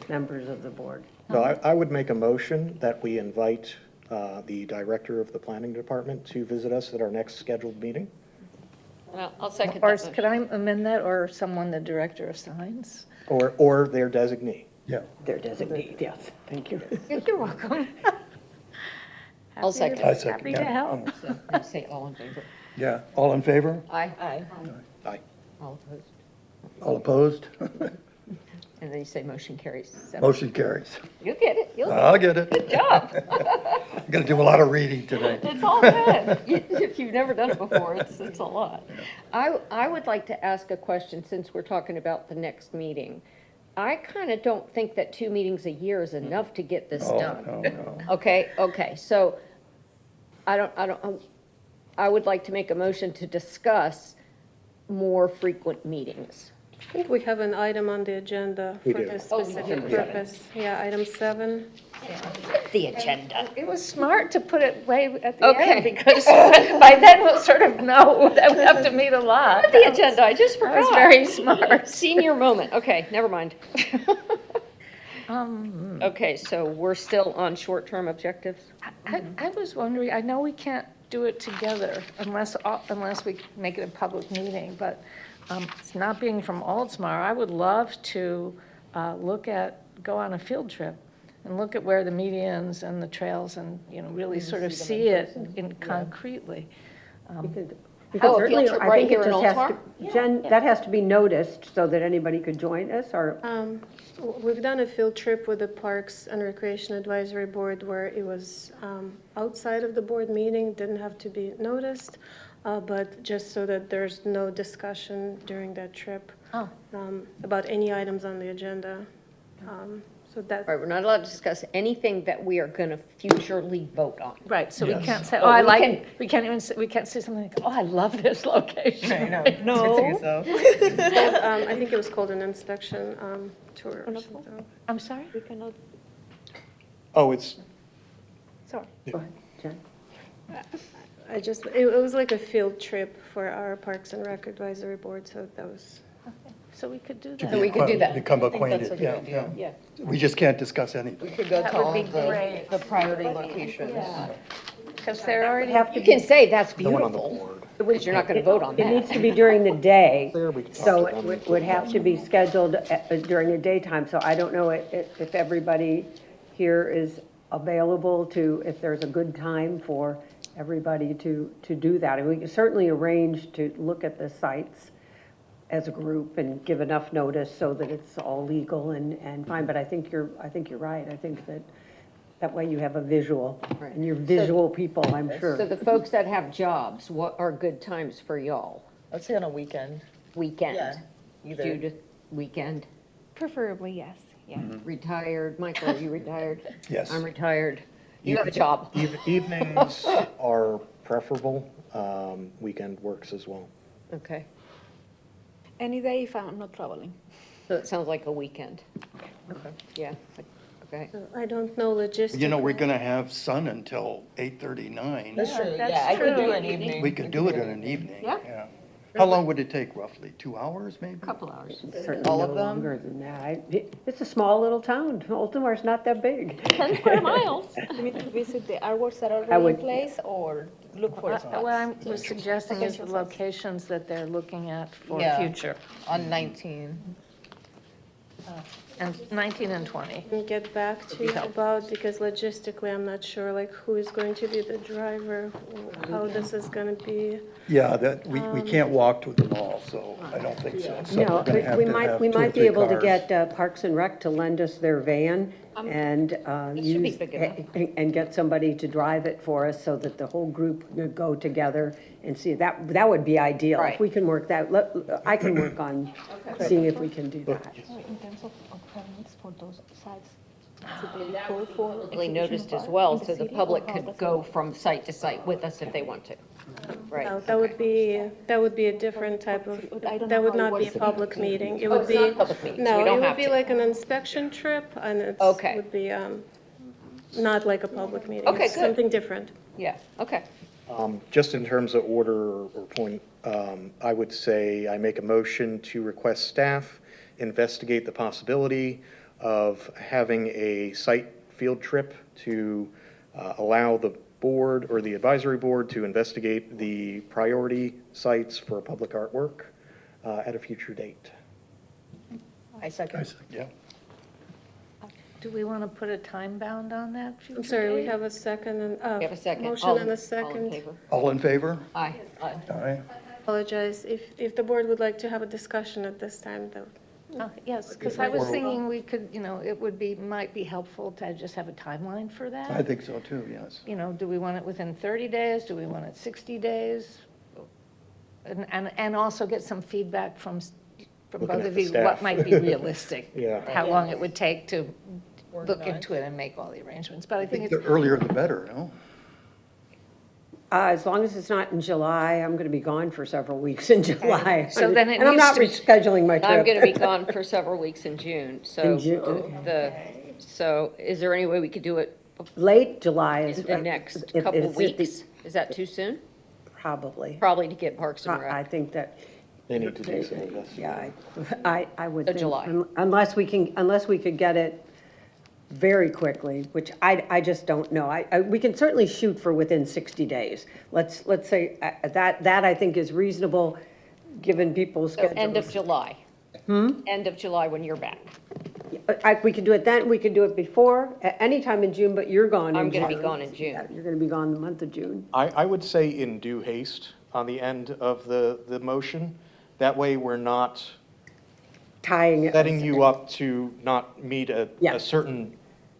members of the board. So I would make a motion that we invite the director of the planning department to visit us at our next scheduled meeting. I'll second Or that could motion. I amend that, or someone the director assigns? Or their designee. Yeah, Their designee, yes, thank you. You're welcome. I'll second. I second, Happy to yeah. help. So, you say all in favor? Yeah, all in favor? Aye. Aye. All opposed? All opposed? And then you say motion carries. 7. Motion carries. You'll get it, you'll get I'll get it. it. Good job. I'm going to do a lot of reading today. It's all good. If you've never done it before, it's a lot. I would like to ask a question, since we're talking about the next meeting. I kind of don't think that 2 meetings a year is enough to get this Oh, done. no. Okay, so I would like to make a motion to discuss more frequent meetings. I think we have an item on the agenda We for do. this Oh, you specific do. purpose. Yeah, item 7. The agenda. It was smart to put it way at the Okay. end, because by then we'll sort of know that we have to meet a lot. The agenda, I just That was forgot. very smart. Senior moment, okay, never mind. Okay, so we're still on short-term objectives? I was wondering, I know we can't do it together unless we make it a public meeting, but it's not being from Oldsmar, I would love to go on a field trip and look at where the medians and the trails and, really sort of see it in concretely. We could Oh, a field certainly- trip I right think it here in just has Oldsmar? to- Jen, that has to be noticed so that anybody could join us, or, We've done a field trip with the Parks and Recreation Advisory Board where it was outside of the board meeting, didn't have to be noticed, but just so that there's no discussion during that trip Oh. about any items on the agenda. So that, All right, we're not allowed to discuss anything that we are going to futurely vote on. Right, so we Yes. can't say, Oh, oh, I we like, can- we can't even, we can't say something like, oh, I love this location. I know. No. I think it was called an inspection tour or something. I'm sorry? We cannot, Oh, it's, sorry. go ahead, Jen. It was like a field trip for our Parks and Rec Advisory Board, so that was, So we could do To that. be we could do that. Become I think that's acquainted, a good yeah, idea. yeah. We just can't discuss anything. We could go That to would all be the, great. the priority locations. Because they're already, Have to You can say that's no one on the beautiful, board. because you're not going to vote on It needs that. to be during the day, There, we can talk so to them. it would have to be scheduled during the daytime. So I don't know if everybody here is available to, if there's a good time for everybody to do that. And we can certainly arrange to look at the sites as a group and give enough notice so that it's all legal and fine. But I think you're right. I think that way you have a visual, Right. and you're visual people, I'm So sure. the folks that have jobs, what are good times for y'all? Let's say on a weekend. Weekend? Yeah, either. Judith, weekend, Preferably, yes, yeah. retired. Michael, are you retired? Yes. I'm retired. You have a job. Evenings are preferable. Weekend works as well. Okay, any day if I'm not traveling. so it sounds like a weekend. Okay. Yeah, okay. so I don't know logistically. You know, we're going to have sun until 8:39. That's true, that's yeah, I could do true. an evening. We could do it in an evening. Yeah. How long would it take roughly? 2 hours, maybe? Couple hours. Certainly all no of them? longer than that. It's a small little town. Baltimore's not that big. 10 square miles. You mean to visit the artworks that are I already would- in place or look for what spots? I was suggesting is the locations that they're looking at for Yeah. future, On 19. and 19 and 20. Can get back to you about, because logistically, I'm not sure, like, who is going to be the driver, how this is going to be. Yeah, that, we can't walk to the mall, so I don't think so. So No, we're gonna have we to might, have we 2 or might be 3 able to cars. get Parks and Rec to lend us their van and It should be use, big enough. and get somebody to drive it for us so that the whole group could go together and see. That would be ideal. If Right. we can work that, I can work on seeing if we can do that. In terms of permits for those sites, should they call for? Really exhibition noticed of as art well, in the so the city, or public how could does it go work? from site to site with us if they want to. Right. No, that would be a different type of, I don't that know would how it not be a works. public meeting. It Oh, would it's not a be, public meeting, so no, we it don't would have be to. like an inspection trip, and it Okay. would be not like a public meeting. Okay, It's good. something different. Yeah, okay. Just in terms of order or point, I would say I make a motion to request staff investigate the possibility of having a site field trip to allow the board or the advisory board to investigate the priority sites for public artwork at a future date. I second. Yeah. Do we want to put a time bound on that? I'm sorry, we have a second and, We have a second. motion All- and a All in second. favor? All in favor? Aye. Aye. Apologize, if the board would like to have a discussion at this time, though. Yes, because I was thinking we could, it would be, might be helpful to just have a timeline for I that. think so too, yes. Do we want it within 30 days? Do we want it 60 days? And also get some feedback from Looking both at of the you, what staff. might be realistic. Yeah. How long it would take to Work look on it. into it and make all the arrangements. But I I think think it's, the earlier the better, no? As long as it's not in July, I'm going to be gone for several weeks in July. So then it And I'm needs not to be- rescheduling my trip. I'm going to be gone for several weeks in June, so In June, okay. so is there any way we could do it Late July is. in the next if- couple it's at the- weeks? Is that too soon? Probably. Probably to get Parks and I Rec. think that, They need to do some investigation. yeah, I would So think. July. Unless we could get it very quickly, which I just don't know. We can certainly shoot for within 60 days. Let's say that I think is reasonable, given people's So schedules. end of July. End of July when you're back. Yeah, We could do it then, we could do it before, anytime in June, but you're gone in I'm June. gonna be gone in June. Yeah, you're gonna be gone the month of June. I would say in due haste on the end of the motion. That way, we're not Tying it. setting you up to not meet a Yes. certain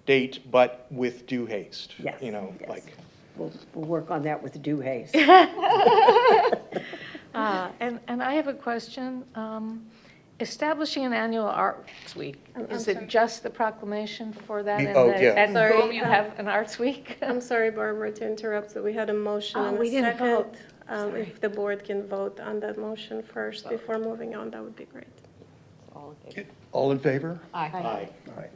date, but with due haste. Yes, You know, yes. like, We'll work on that with due haste. And I have a question. Establishing an annual Arts Week, is it just the proclamation for that? Oh, yeah. And Sorry, boom, you have an Arts Week? I'm sorry, Barbara, to interrupt, but we had a motion Oh, and we a didn't second. vote. If the board can vote on that motion first before moving on, that would be great. All in favor? All in favor? Aye. aye. All right.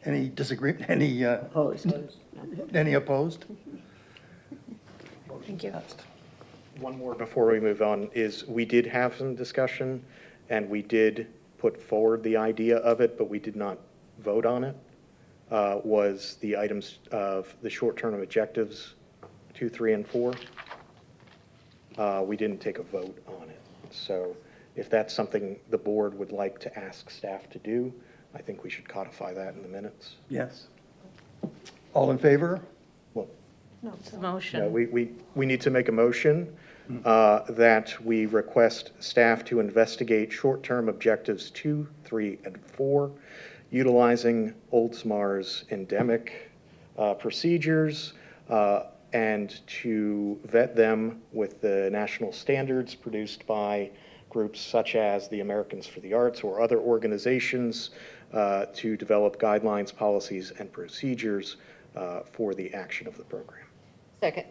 Any disagreement, any Opposed. opposed? Thank you. One more before we move on is, we did have some discussion, and we did put forward the idea of it, but we did not vote on it, was the items of the short-term objectives, 2, 3, and 4. We didn't take a vote on it. So if that's something the board would like to ask staff to do, I think we should codify that in the minutes. Yes. All in favor? Well, It's a no, motion. we need to make a motion that we request staff to investigate short-term objectives 2, 3, and 4, utilizing Oldsmar's endemic procedures, and to vet them with the national standards produced by groups such as the Americans for the Arts or other organizations, to develop guidelines, policies, and procedures for the action of the program. Second.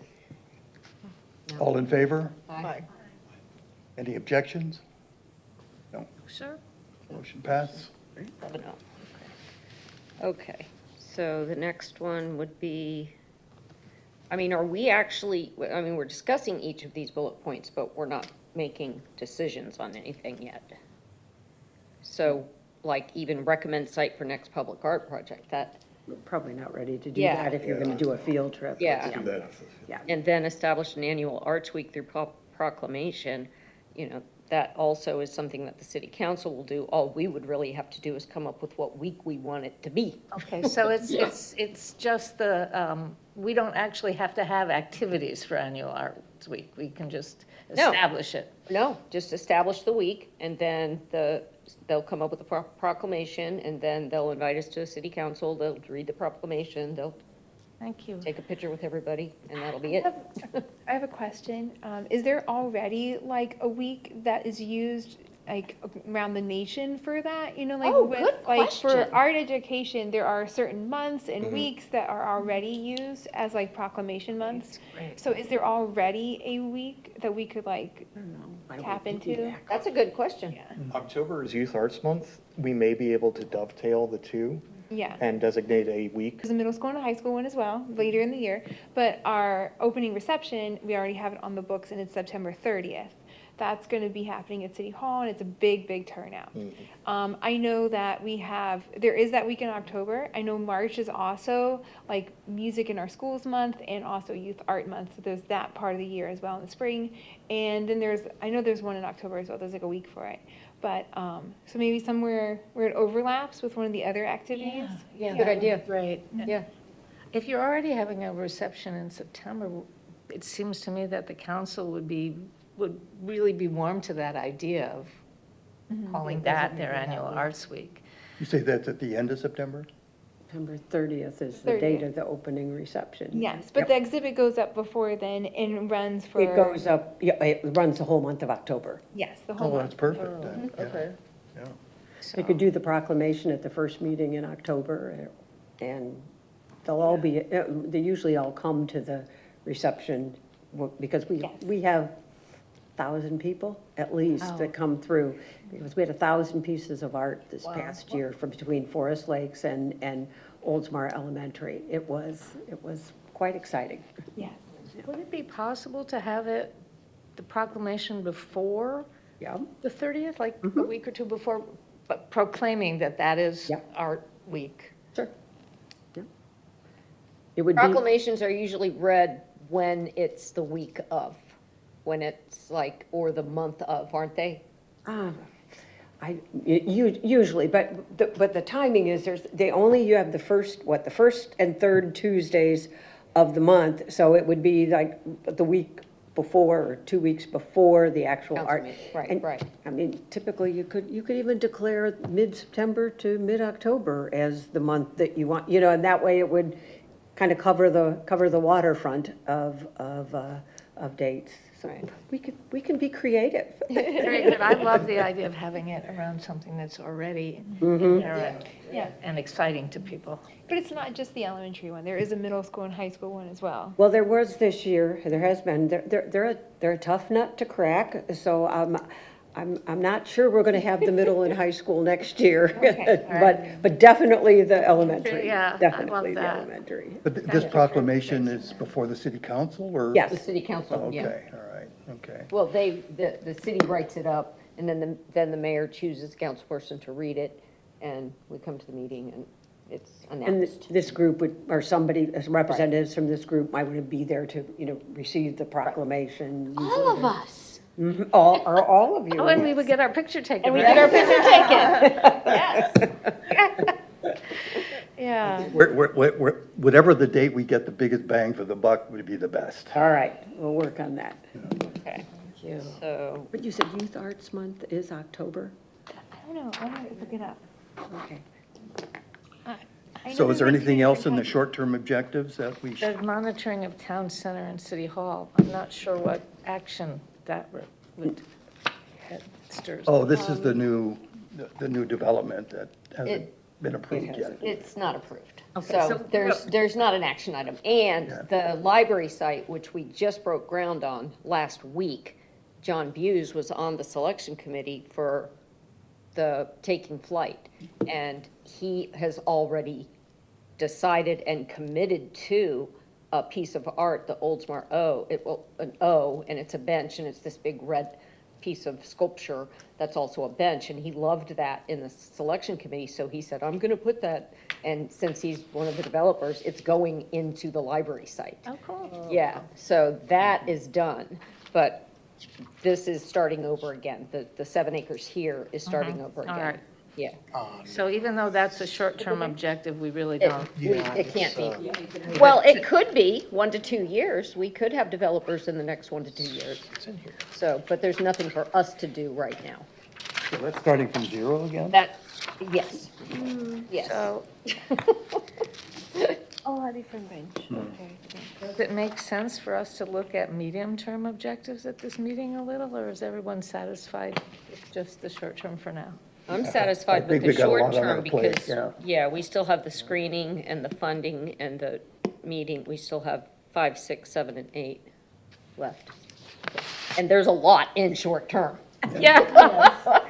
All in favor? Aye. Any objections? No. Sure. Motion passed. 7-0. Okay, so the next one would be, I mean, are we actually, I mean, we're discussing each of these bullet points, but we're not making decisions on anything yet. So, like, even recommend site for next public art project, that, We're probably not ready to do Yeah. that if you're gonna do a field trip. Yeah. Do that. Yeah. and then establish an annual Arts Week through proclamation, you know, that also is something that the city council will do. All we would really have to do is come up with what week we want it to be. Okay, so it's just the, we don't actually have to have activities for annual Arts Week. We can just No. establish it. No, just establish the week, and then they'll come up with a proclamation, and then they'll invite us to a city council, they'll read the proclamation, they'll Thank you. take a picture with everybody, and that'll be it. I have a question. Is there already like a week that is used like around the nation for that? You know, like Oh, with good like for question. art education, there are certain months and weeks that are already used as like proclamation months. So is there already a week that we could like tap into? That's a good question. Yeah. October is Youth Arts Month. We may be able to dovetail the two Yeah. and designate a week. There's a middle school and a high school one as well, later in the year. But our opening reception, we already have it on the books, and it's September 30th. That's going to be happening at City Hall, and it's a big, big turnout. I know that there is that week in October. I know March is also like Music in Our Schools Month and also Youth Art Month. So there's that part of the year as well in the spring. And then I know there's one in October as well. There's like a week for it. But, so maybe somewhere where it overlaps with one of the other activities. Yeah. Good idea. Right. Yeah. If you're already having a reception in September, it seems to me that the council would really be warm to that idea of calling that their annual Arts Week. You say that's at the end of September? September 30th is the date of the opening reception. Yes, but the exhibit goes up before then and runs for. It goes up, yeah, it runs the whole month of October. Yes, the whole Oh, month. that's perfect then. Okay. Yeah. They could do the proclamation at the first meeting in October, and they'll all be, they usually all come to the reception, because we have 1,000 people at least that come through, because we had 1,000 pieces of art this past year from between Forest Lakes and Oldsmar Elementary. It was quite exciting. Yes. Would it be possible to have the proclamation before Yeah. the 30th, like a week or two before, but proclaiming that is Yeah. Art Week? Sure. Yeah. It would be, Proclamations are usually read when it's the week of, when it's like, or the month of, aren't they? Usually, but the timing is, you have the first and third Tuesdays of the month, so it would be like the week before or 2 weeks before the actual Council art. meeting. Right, And, right. I mean, typically, you could even declare mid-September to mid-October as the month that you want, and that way it would kind of cover the waterfront of dates. So Right. we can be creative. Very good. I love the idea of having it around something that's already in there and exciting to people. But it's not just the elementary one. There is a middle school and high school one as well. Well, there was this year, there has been, they're a tough nut to crack, so I'm not sure we're gonna have the middle and high school next year. But definitely the elementary. Yeah, I love Definitely the that. elementary. But this proclamation is before the city council, or? The Yes, city council, yeah. Okay, all right, okay. Well, the city writes it up, and then the mayor chooses a councilperson to read it, and we come to the meeting, and it's and announced. this group would, or somebody, as representatives from this group might want to be there to, receive the proclamation. All of us. Mhm, all of you. Oh, and we would get our picture taken. And we right? get our picture taken. Yes. Yeah. Whatever the date we get the biggest bang for the buck would be the best. All right, we'll work on that. Okay. Thank you. So, But you said Youth Arts Month is October? I don't know. I'm going to look it up. Okay. I So know is there there's anything like else in the different short-term objectives that we should? The monitoring of town center and city hall, I'm not sure what action that would stirs. Oh, this is the new development that hasn't It- been approved yet. it's not approved. Okay, So so- there's not an action item. And Yeah. the library site, which we just broke ground on last week, John Buse was on the selection committee for the taking flight. And he has already decided and committed to a piece of art, the Oldsmar O. An O, and it's a bench, and it's this big red piece of sculpture that's also a bench, and he loved that in the selection committee, so he said, I'm gonna put that, and since he's one of the developers, it's going into the library site. Oh, cool. Yeah, so that is done, but this is starting over again. The 7 acres here is starting over All again. right. Yeah. So even though that's a short-term objective, we really It, don't. it can't be. Well, it could be 1 to 2 years. We could have developers in the next 1 to 2 years. So, but there's nothing for us to do right now. So that's starting from zero again? That, yes. Yes. So Oh, a different bench. Okay. does it make sense for us to look at medium-term objectives at this meeting a little, or is everyone satisfied with just the short-term for now? I'm I satisfied with think the we got a lot short on our term plate, because, yeah, we still have the screening and the funding and the meeting. We still have 5, 6, 7, and 8 left. And there's a lot in short term. Yeah.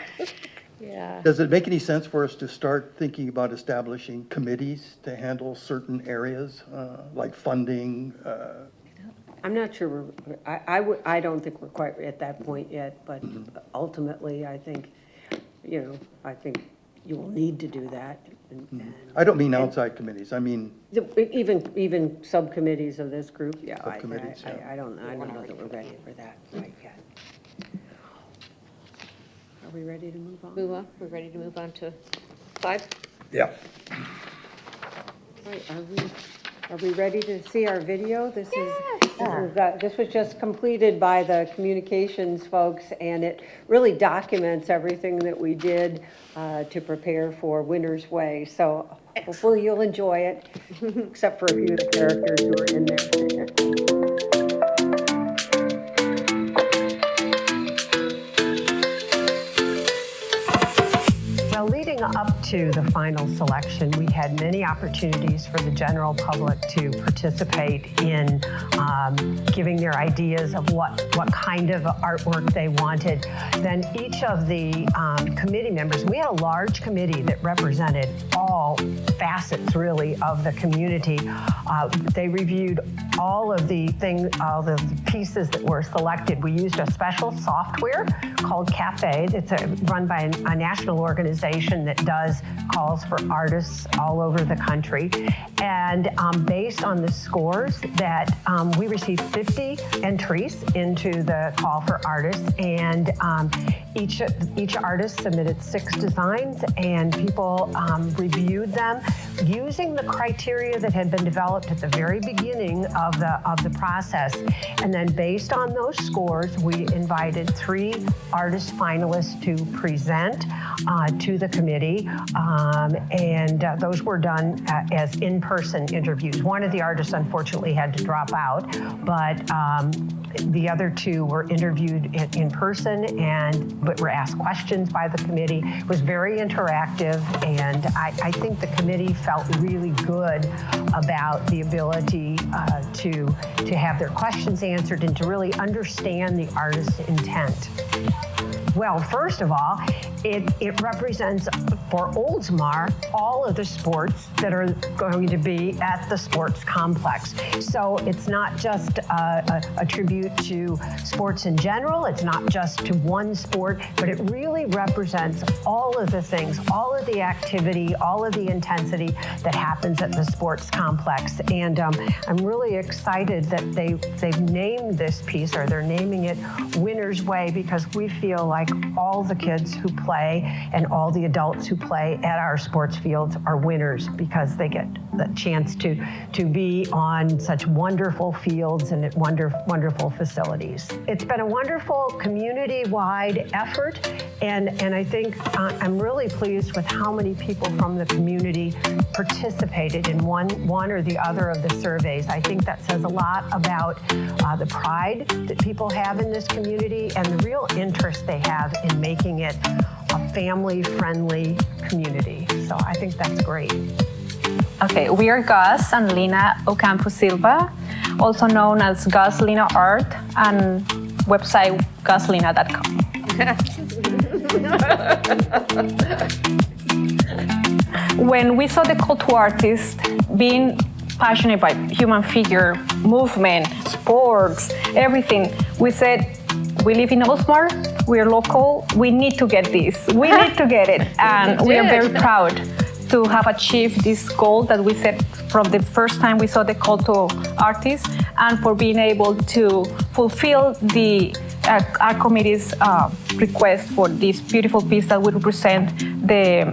Yeah. Does it make any sense for us to start thinking about establishing committees to handle certain areas, like funding? I'm not sure, I don't think we're quite at that point yet, but ultimately, I think you will need to do that. And I don't mean outside committees, I mean, even subcommittees of this group, yeah, Subcommittees, yeah. I don't know that we're ready for that right yet. Are we ready to move on? Move on, we're ready to move on to 5? yeah. All right, are we ready to see our video? This was just completed by the communications folks, and it really documents everything that we did to prepare for Winter's Way. So hopefully you'll enjoy it, except for a few of the characters who are in there. Well, leading up to the final selection, we had many opportunities for the general public to participate in giving their ideas of what kind of artwork they wanted. Then each of the committee members, we had a large committee that represented all facets, really, of the community. They reviewed all of the pieces that were selected. We used a special software called Cafe. It's run by a national organization that does calls for artists all over the country. And based on the scores that we received 50 entries into the call for artists, and Each artist submitted 6 designs, and people reviewed them using the criteria that had been developed at the very beginning of the process. And then based on those scores, we invited 3 artist finalists to present to the committee, and those were done as in-person interviews. One of the artists unfortunately had to drop out, but the other 2 were interviewed in person but were asked questions by the committee. It was very interactive, and I think the committee felt really good about the ability to have their questions answered and to really understand the artist's intent. Well, first of all, it represents for Oldsmar all of the sports that are going to be at the sports complex. So it's not just a tribute to sports in general, it's not just to one sport, but it really represents all of the things, all of the activity, all of the intensity that happens at the sports complex. And I'm really excited that they've named this piece, or they're naming it Winner's Way, because we feel like all the kids who play and all the adults who play at our sports fields are winners because they get the chance to be on such wonderful fields and at wonderful facilities. It's been a wonderful community-wide effort, and I think I'm really pleased with how many people from the community participated in one or the other of the surveys. I think that says a lot about the pride that people have in this community and the real interest they have in making it a family-friendly community. So I think that's great. Okay, we are Gus and Lina Ocampo Silva, also known as Gus Lina Art, and website guslina.com. When we saw the call to artists, being passionate by human figure, movement, sports, everything, we said, we live in Oldsmar, we're local, we need to get this. We need to get it. And we are very proud to have achieved this goal that we set from the first time we saw the call to artists, and for being able to fulfill our committee's request for this beautiful piece that will represent the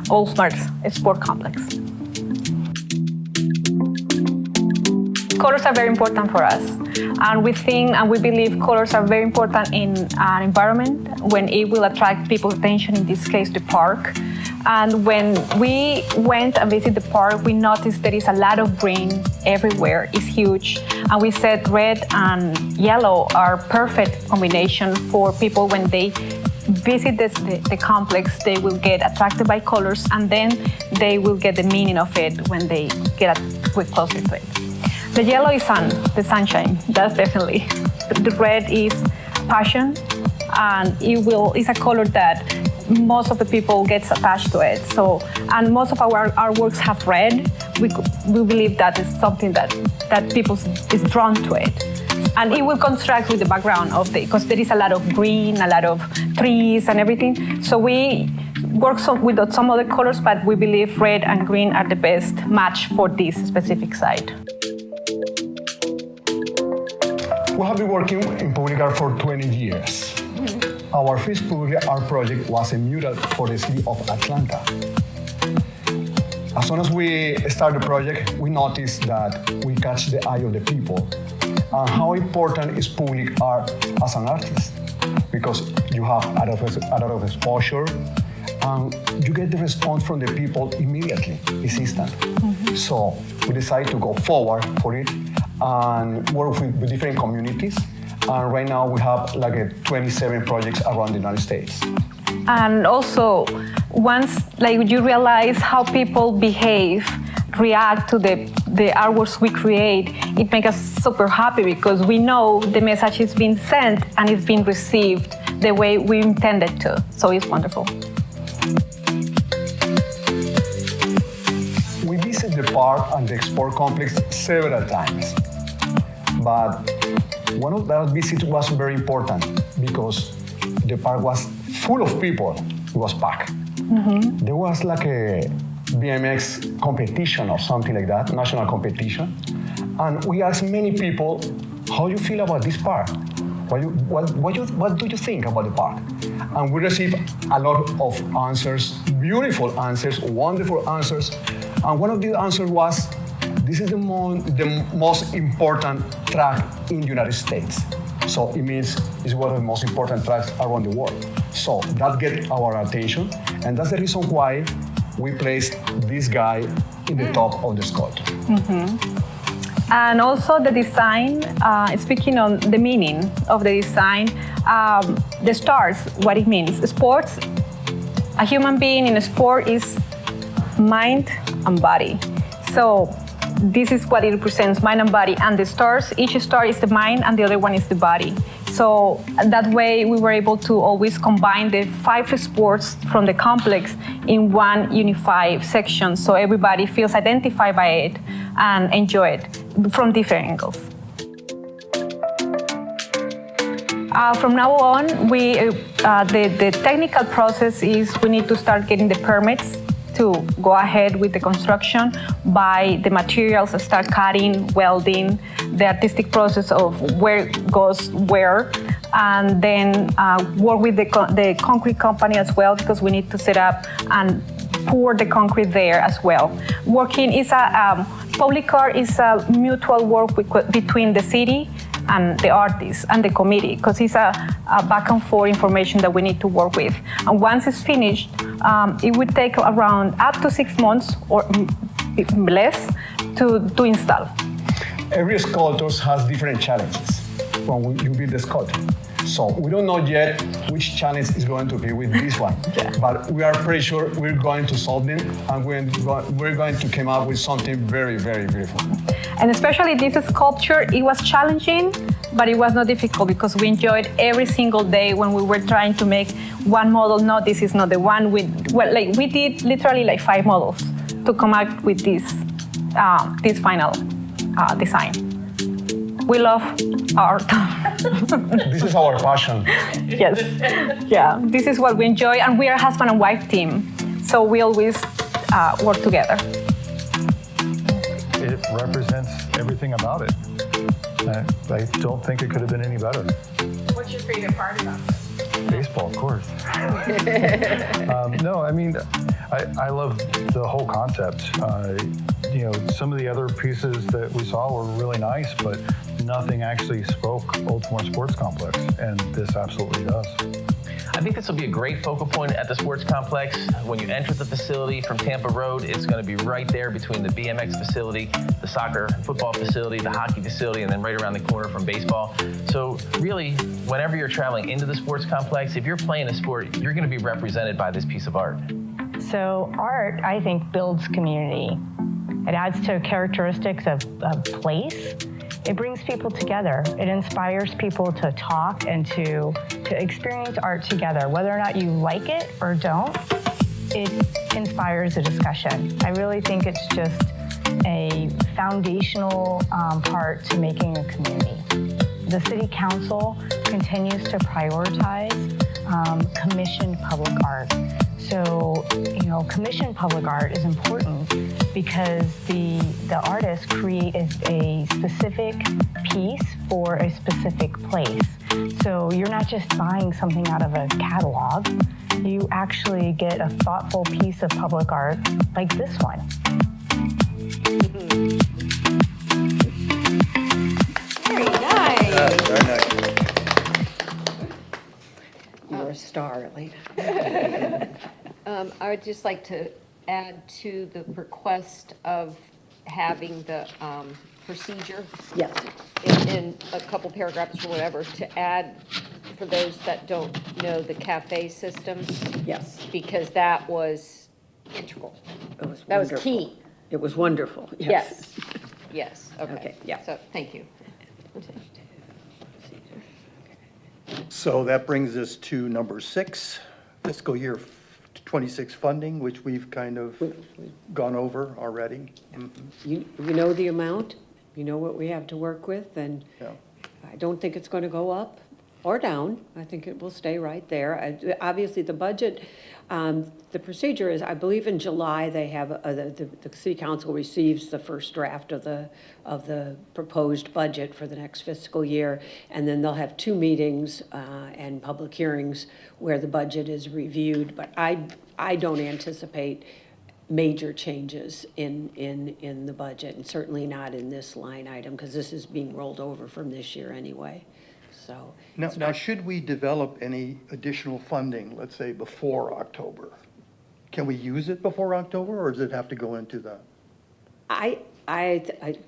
Oldsmar Sport Complex. Colors are very important for us, and we think and we believe colors are very important in an environment when it will attract people's attention, in this case the park. And when we went and visited the park, we noticed there is a lot of green everywhere. It's huge, and we said red and yellow are perfect combination for people. When they visit the complex, they will get attracted by colors, and then they will get the meaning of it when they get closer to it. The yellow is the sunshine, that's definitely. The red is passion, and it's a color that most of the people gets attached to it. So, and most of our artworks have red. We believe that is something that people is drawn to it. And it will contrast with the background because there is a lot of green, a lot of trees and everything. So we work with some other colors, but we believe red and green are the best match for this specific site. We have been working in public art for 20 years. Our first public art project was a mural for the city of Atlanta. As soon as we started the project, we noticed that we catch the eye of the people and how important is public art as an artist, because you have a lot of exposure and you get the response from the people immediately. It's instant. So we decided to go forward for it and work with different communities. And right now we have 27 projects around the United States. And also, once you realize how people behave, react to the artworks we create, it makes us super happy because we know the message is being sent and it's being received the way we intended to. So it's wonderful. We visit the park and the sport complex several times, but one of that visit was very important because the park was full of people. It was packed. There was like a BMX competition or something like that, national competition. And we asked many people, how do you feel about this park? What do you think about the park? And we received a lot of answers, beautiful answers, wonderful answers. And one of the answers was, this is the most important track in the United States. So it means it's one of the most important tracks around the world. So that gets our attention, and that's the reason why we placed this guy in the top of the sculpture. And also the design, speaking on the meaning of the design, the stars, what it means. Sports, a human being in a sport is mind and body. So this is what it represents, mind and body. And the stars, each star is the mind and the other one is the body. So that way we were able to always combine the 5 sports from the complex in one unified section, so everybody feels identified by it and enjoy it from different angles. From now on, the technical process is we need to start getting the permits to go ahead with the construction, buy the materials, start cutting, welding, the artistic process of where goes where, and then work with the concrete company as well, because we need to set up and pour the concrete there as well. Working is public art is a mutual work between the city and the artists and the committee, because it's a back and forth information that we need to work with. And once it's finished, it would take around up to 6 months or less to install. Every sculptor has different challenges when you build the sculpture. So we don't know yet which challenge is going to be with this one, but we are pretty sure we're going to solve them, and we're going to come up with something very, very beautiful. And especially this sculpture, it was challenging, but it was not difficult because we enjoyed every single day when we were trying to make one model. No, this is not the one. We did literally 5 models to come up with this final design. We love art. This is our passion. Yes, yeah, this is what we enjoy, and we are a husband and wife team, so we always work together. It represents everything about it. I don't think it could have been any better. What's your favorite part about it? Baseball, of course. No, I mean, I love the whole concept. Some of the other pieces that we saw were really nice, but nothing actually spoke Oldsmar Sports Complex, and this absolutely does. I think this will be a great focal point at the sports complex. When you enter the facility from Tampa Road, it's going to be right there between the BMX facility, the soccer and football facility, the hockey facility, and then right around the corner from baseball. So really, whenever you're traveling into the sports complex, if you're playing a sport, you're going to be represented by this piece of art. So art, I think, builds community. It adds to characteristics of place. It brings people together. It inspires people to talk and to experience art together. Whether or not you like it or don't, it inspires a discussion. I really think it's just a foundational part to making a community. The City Council continues to prioritize commissioned public art. So, commissioned public art is important because the artist creates a specific piece for a specific place. So you're not just buying something out of a catalog, you actually get a thoughtful piece of public art like this one. Very nice. Very nice. You're a star, Elena. I would just like to add to the request of having the procedure Yes. in a couple paragraphs or whatever, to add, for those that don't know, the cafe system, Yes. because that was integral. It was That was wonderful. key. It was wonderful. Yes. Yes, okay. Okay, yeah. So, thank you. So that brings us to number 6, fiscal year 26 funding, which we've kind of gone over already. You know the amount, you know what we have to work with, and Yeah. I don't think it's going to go up. or down. I think it will stay right there. Obviously, the budget, the procedure is, I believe in July, they have, the city council receives the first draft of the proposed budget for the next fiscal year, and then they'll have 2 meetings and public hearings where the budget is reviewed. But I don't anticipate major changes in the budget, and certainly not in this line item, because this is being rolled over from this year anyway. So Now, should we develop any additional funding, let's say before October? Can we use it before October, or does it have to go into the?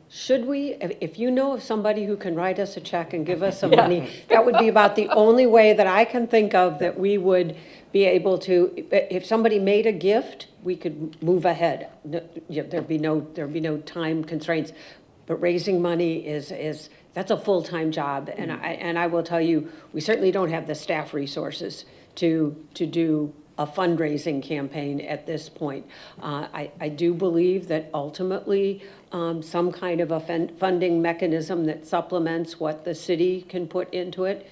Should we, if you know of somebody who can write us a check and give us some money, that would be about the only way that I can think of that we would be able to, if somebody made a gift, we could move ahead. There'd be no time constraints. But raising money that's a full-time job. And I will tell you, we certainly don't have the staff resources to do a fundraising campaign at this point. I do believe that ultimately some kind of a funding mechanism that supplements what the city can put into it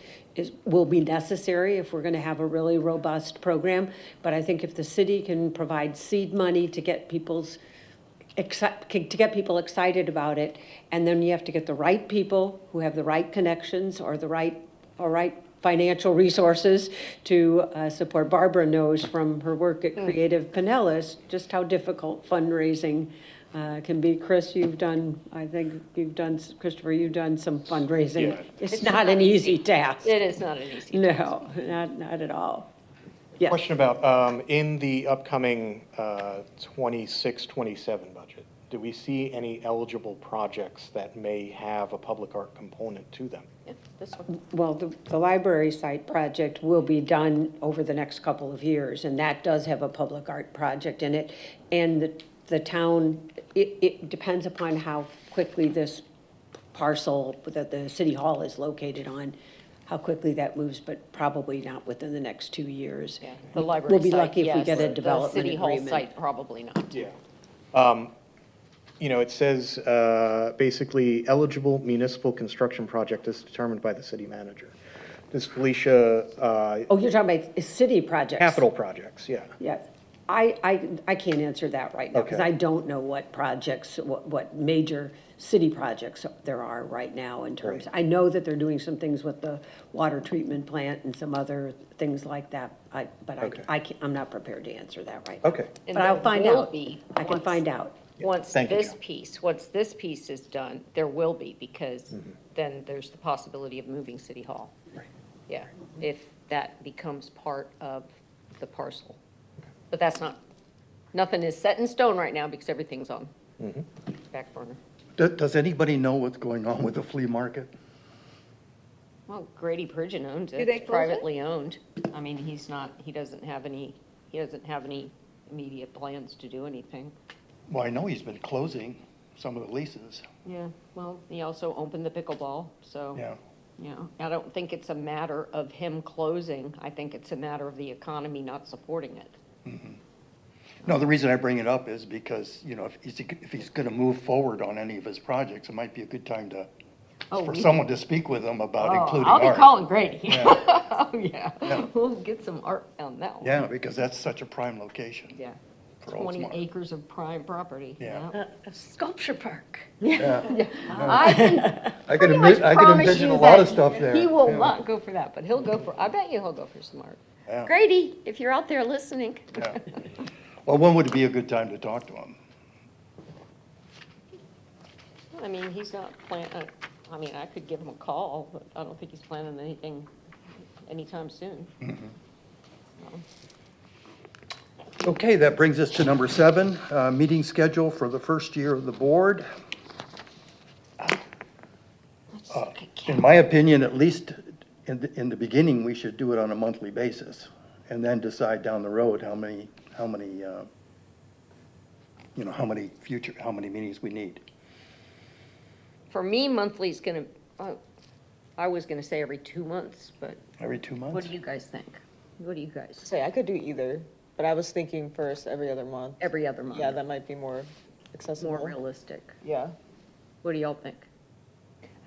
will be necessary if we're going to have a really robust program. But I think if the city can provide seed money to get people excited about it, and then you have to get the right people who have the right connections or the right financial resources to support. Barbara knows from her work at Creative Pinellas just how difficult fundraising can be. Chris, Christopher, you've done some fundraising. Yeah. It's not an easy task. It is not an easy task. No, not at all. Yes. Question about, in the upcoming 26-27 budget, do we see any eligible projects that may have a public art component to them? Yeah, this one. Well, the library site project will be done over the next couple of years, and that does have a public art project in it. And the town, it depends upon how quickly this parcel that the city hall is located on, how quickly that moves, but probably not within the next 2 years. Yeah, the library We'll be site, lucky if we yes. get a development The city hall agreement. site, probably not. Yeah. It says basically eligible municipal construction project is determined by the city manager. Does Felicia? Oh, you're talking about city projects? Capital projects, yeah. Yes. I can't answer that right now, because Okay. I don't know what projects, what major city projects there are right now in terms. Right. I know that they're doing some things with the water treatment plant and some other things like that, Okay. I'm not prepared to answer that right. Okay. And But I'll there find will out. be I can once- find out. Once Thank you, this Jo. piece, once this piece is done, there will be, because then there's the possibility of moving City Hall. Right. Yeah, if that becomes part of the parcel. But that's nothing is set in stone right now, because everything's on back burner. Does anybody know what's going on with the flea market? Well, Grady Pridgeon owns Did it, they it's close it? privately owned. I mean, he doesn't have any immediate plans to do anything. Well, I know he's been closing some of the leases. Yeah, well, he also opened the pickleball, so. Yeah. You know, I don't think it's a matter of him closing. I think it's a matter of the economy not supporting it. No, the reason I bring it up is because, if he's going to move forward on any of his projects, it might be a good time for someone to speak with him about including art. I'll be calling Grady. Yeah. Oh, yeah. Yeah. We'll get some art on that one. Yeah, because that's such a prime location. Yeah. For 20 Oldsmar. acres of prime property. Yeah. A sculpture park. Yeah. I can I pretty can much envision promise you a lot that of stuff there. He will Yeah. not go for that, but I bet you he'll go for some art. Yeah. Grady, if you're out there listening. Yeah. Well, when would be a good time to talk to him? I mean, he's not I could give him a call, but I don't think he's planning anything anytime soon. Okay, that brings us to number 7, meeting schedule for the first year of the board. In my opinion, at least in the beginning, we should do it on a monthly basis, and then decide down the road how many meetings we need. For me, monthly is gonna, I was gonna say every 2 months, but Every 2 months? what do you guys think? What do you guys, Say, I could do either, but I was thinking first every other month. every other month? Yeah, that might be more accessible. More realistic. Yeah. What do y'all think?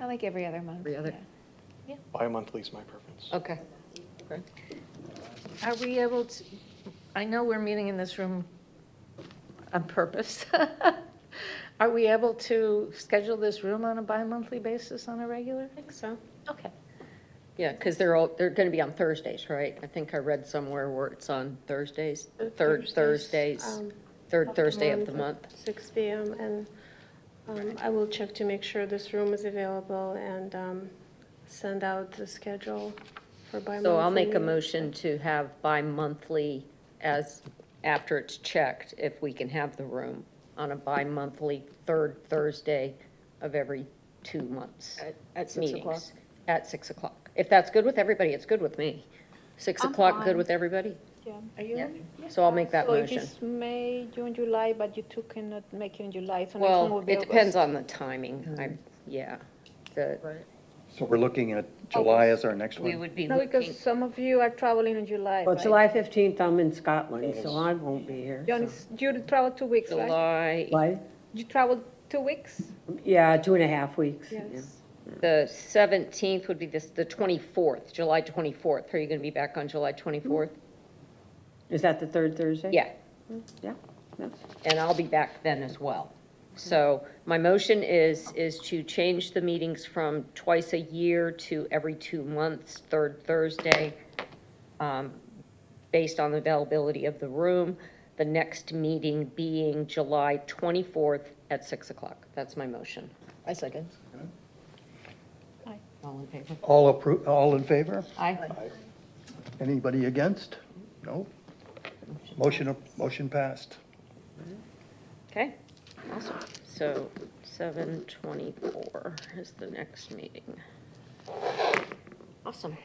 I like every other month. Every other? yeah. Bi-monthly is my preference. Okay. Are we able to, I know we're meeting in this room on purpose. Are we able to schedule this room on a bi-monthly basis on a regular? I think so. Okay. Yeah, because they're going to be on Thursdays, right? I think I read somewhere where it's on Thursdays, third Thursdays, third Thursday of the month. 6 p.m. And I will check to make sure this room is available and send out the schedule for bi-monthly. So I'll make a meetings. motion to have bi-monthly as, after it's checked, if we can have the room on a bi-monthly third Thursday of every 2 months. At 6 meetings. o'clock? At 6 o'clock. If that's good with everybody, it's good with me. 6 I'm o'clock, good fine. with everybody? Yeah, are you? So I'll make that So if motion. it's May, June, July, but you two cannot make it in July, so next one will Well, be it depends August. on the timing. Yeah. The- So we're looking at July as our next We one? would be No, because looking, some of you are traveling in July, Well, right? July 15th, I'm in Scotland, so I won't be here. John, you travel 2 weeks, right? July, What? You travel 2 weeks? Yeah, 2.5 weeks. Yes. yeah. the 17th would be the 24th, July 24th. Are you going to be back on July 24th? Is that the third Thursday? Yeah, Yeah. yeah. and I'll be back then as well. So my motion is to change the meetings from twice a year to every 2 months, third Thursday, based on the availability of the room. The next meeting being July 24th at 6 o'clock. That's my motion. I second. All in favor? All in favor? Aye. Anybody against? No? Motion passed. Okay, awesome. So 7/24 is the next meeting. Awesome.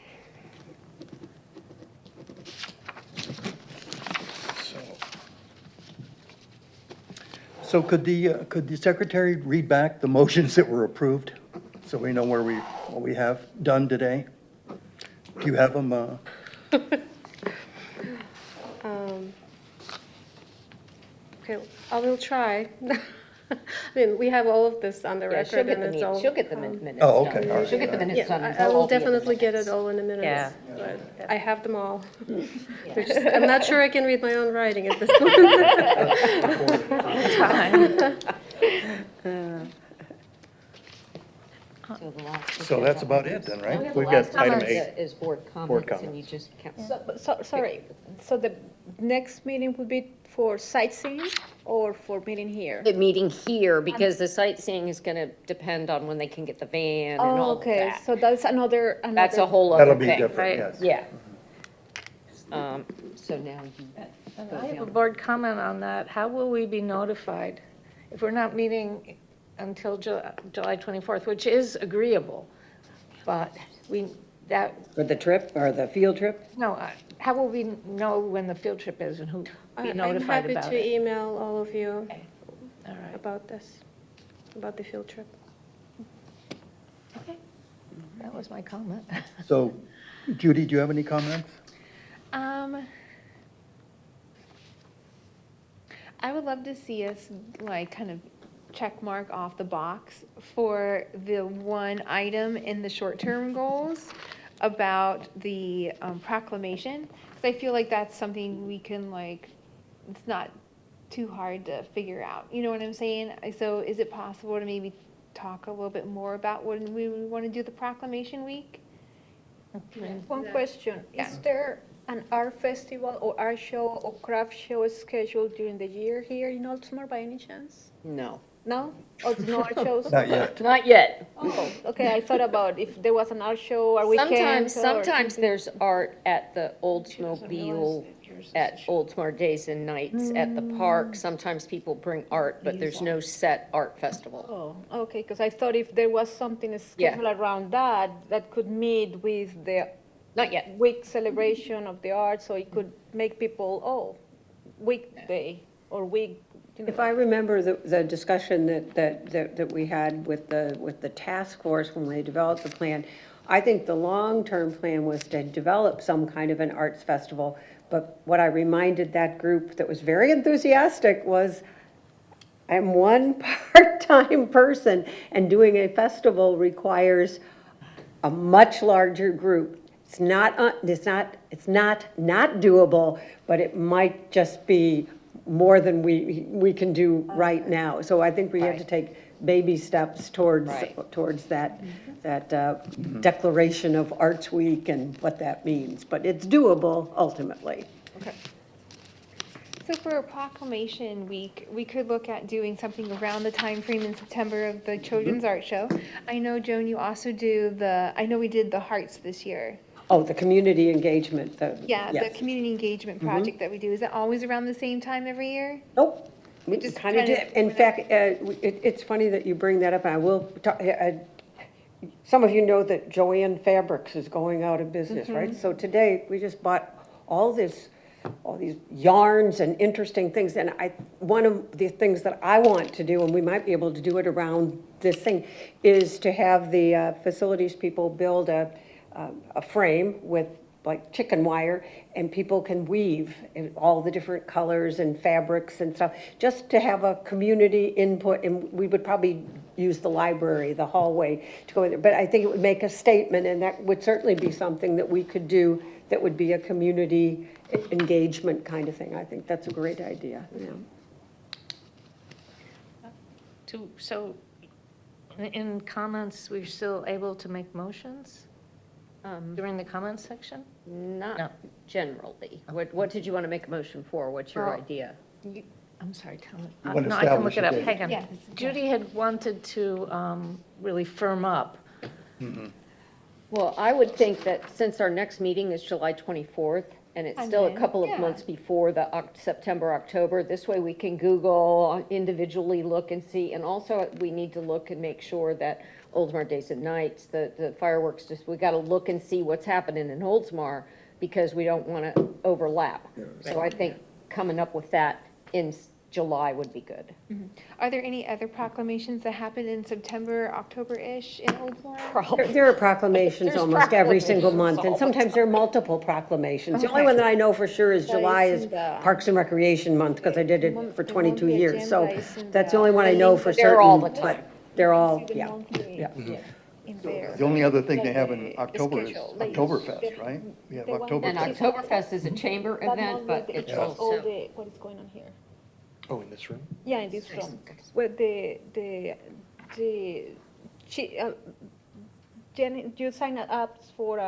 So could the secretary read back the motions that were approved, so we know what we have done today? Do you have them? Okay, I will try. I mean, we have all of this on the Yeah, she'll record get and the it's minutes, all. she'll get the minutes Oh, done. okay, all right. She'll get the minutes done. Yeah, and I they'll will all be in the definitely get minutes. it all in the minutes. Yeah. But I have them all. They're just- I'm not sure I can read my own writing at this point. So the last So that's about it then, right? The We've last got item one 8. is board comments, and you just count. Sorry, so the next meeting will be for sightseeing or for meeting here? The meeting here, because the sightseeing is gonna depend on when they can get the van and all Oh, of okay, that. so that's another. That's a whole other That'll thing. be different, yes. Yeah. So now you. And I have a board comment on that. How will we be notified if we're not meeting until July 24th, which is agreeable? But For the trip or the field trip? no, how will we know when the field trip is and who be I'm notified happy about to it? email all of you All right. about this, about the field trip. Okay. That was my comment. So Judy, do you have any comments? I would love to see us like kind of check mark off the box for the one item in the short-term goals about the proclamation. Because I feel like that's something we can like, it's not too hard to figure out. You know what I'm saying? So is it possible to maybe talk a little bit more about when we want to do the proclamation week? One question, Yeah. is there an art festival or art show or craft show scheduled during the year here in Oldsmar by any chance? No. No? Oh, no art shows? Not yet. Not yet. Oh, okay, I thought about if there was an art show or weekend. Sometimes there's art at the Oldsmobile, at Oldsmar Days and Nights at the park. Sometimes people bring art, but there's no set art festival. Oh, okay, because I thought if there was something scheduled around that, that could meet with the Not yet. week celebration of the arts, so it could make people, weekday or week, you know. If I remember the discussion that we had with the task force when they developed the plan, I think the long-term plan was to develop some kind of an arts festival. But what I reminded that group that was very enthusiastic was, I'm one part-time person, and doing a festival requires a much larger group. It's not doable, but it might just be more than we can do right now. So I think we have to take baby steps towards that declaration of Arts Week and what that means. But it's doable ultimately. Okay. So for a proclamation week, we could look at doing something around the time frame in September of the Children's Art Show. I know, Joan, you also do I know we did the Hearts this year. Oh, the community engagement. Yeah, the community engagement project that we do. Is it always around the same time every year? Nope. We just kind of did. In fact, it's funny that you bring that up. I will talk, some of you know that Joanne Fabrics is going out of business, right? So today we just bought all these yarns and interesting things. And one of the things that I want to do, and we might be able to do it around this thing, is to have the facilities people build a frame with like chicken wire, and people can weave in all the different colors and fabrics and stuff, just to have a community input. And we would probably use the library, the hallway to go in there. But I think it would make a statement, and that would certainly be something that we could do that would be a community engagement kind of thing. I think that's a great idea. Yeah. So in comments, we're still able to make motions during the comments section? Not generally. What did you want to make a motion for? What's your idea? I'm sorry, tell me. You want to No, I can establish look it up. a date. Hang on. Yeah. Judy had wanted to really firm up. Well, I would think that since our next meeting is July 24th, and it's still a couple of months before the September, October, this way we can Google, individually look and see, and also we need to look and make sure that Oldsmar Days and Nights, the fireworks, we got to look and see what's happening in Oldsmar, because we don't want to overlap. So I think coming up with that in July would be good. Are there any other proclamations that happen in September, October-ish in Oldsmar? There are proclamations almost every single month, and sometimes there are multiple proclamations. The only one that I know for sure is July is Parks and Recreation Month, because I did it for 22 years. So that's the only one I know for certain. They're all the time. But they're all, yeah. The only other thing they have in October is Oktoberfest, right? We have And Oktoberfest. Oktoberfest is a chamber event, but it's also. What is going on here? Oh, in this room? Yeah, in this room. Where Jenny, you sign up for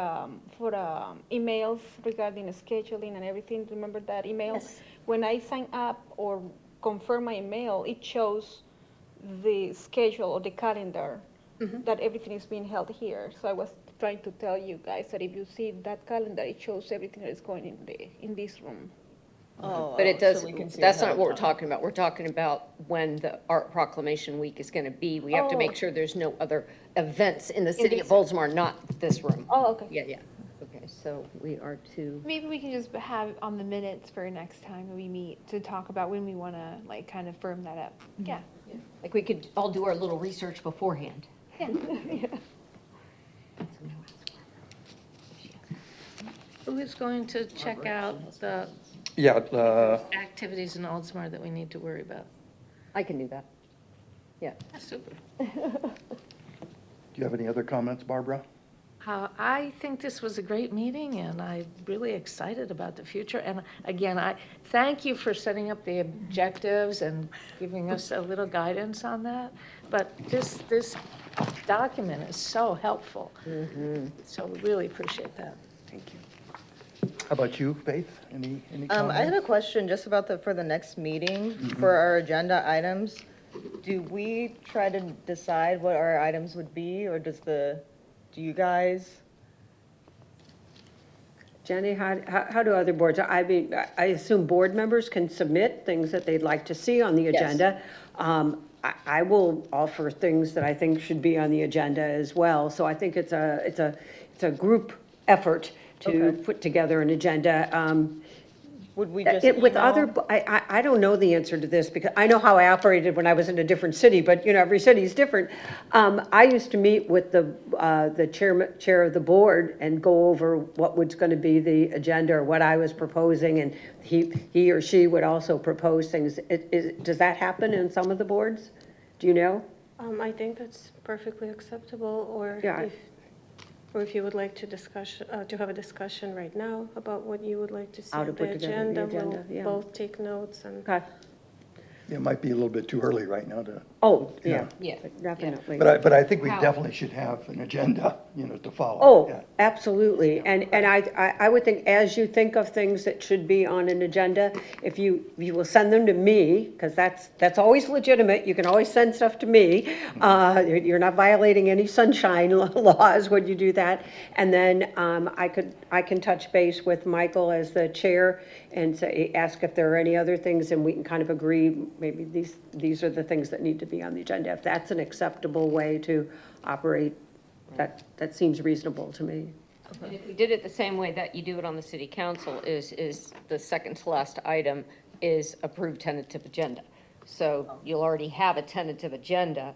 emails regarding scheduling and everything. Remember that email? Yes. When I sign up or confirm my email, it shows the schedule or the calendar that everything is being held here. So I was trying to tell you guys that if you see that calendar, it shows everything that is going in this room. But it does, that's not what we're talking about. We're talking about when the Art Proclamation Week is going to be. We have to make sure there's no other events in the city of Oldsmar, not this room. Oh, okay. Yeah. Okay, so we are to. Maybe we can just have on the minutes for next time when we meet to talk about when we want to like kind of firm that up. Yeah. Like we could all do our little research beforehand. Yeah. Who is going to check out the activities in Oldsmar that we need to worry about? I can do that. Yeah. Super. Do you have any other comments, Barbara? I think this was a great meeting, and I'm really excited about the future. And again, I thank you for setting up the objectives and giving us a little guidance on that. But this document is so helpful. So we really appreciate that. Thank you. How about you, Faith? Any I had a comments? question just about for the next meeting, for our agenda items. Do we try to decide what our items would be, or do you guys? Jenny, how do other boards, I mean, I assume board members can submit things that they'd like to see on the agenda. I will offer things that I think should be on the agenda as well. So I think it's a group effort to put together an agenda. Would we just With email? other, I don't know the answer to this, because I know how I operated when I was in a different city, but every city is different. I used to meet with the chair of the board and go over what was going to be the agenda or what I was proposing, and he or she would also propose things. Does that happen in some of the boards? Do you know? I think that's perfectly acceptable, or Yeah. if or if you would like to to have a discussion right now about what you would like to see How to on the put together the agenda. agenda, We'll yeah. both take notes and. Okay. It might be a little bit too early right now to, Oh, yeah. Yeah. Definitely. but I think we How? definitely should have an agenda, to follow. Oh, Yeah. absolutely. And I would think, as you think of things that should be on an agenda, if you will send them to me, because that's always legitimate. You can always send stuff to me. You're not violating any sunshine laws when you do that. And then I can touch base with Michael as the chair and say, ask if there are any other things, and we can kind of agree, maybe these are the things that need to be on the agenda. If that's an acceptable way to operate, that seems reasonable to me. And if we did it the same way that you do it on the city council, is the second to last item is approved tentative agenda. So you'll already have a tentative agenda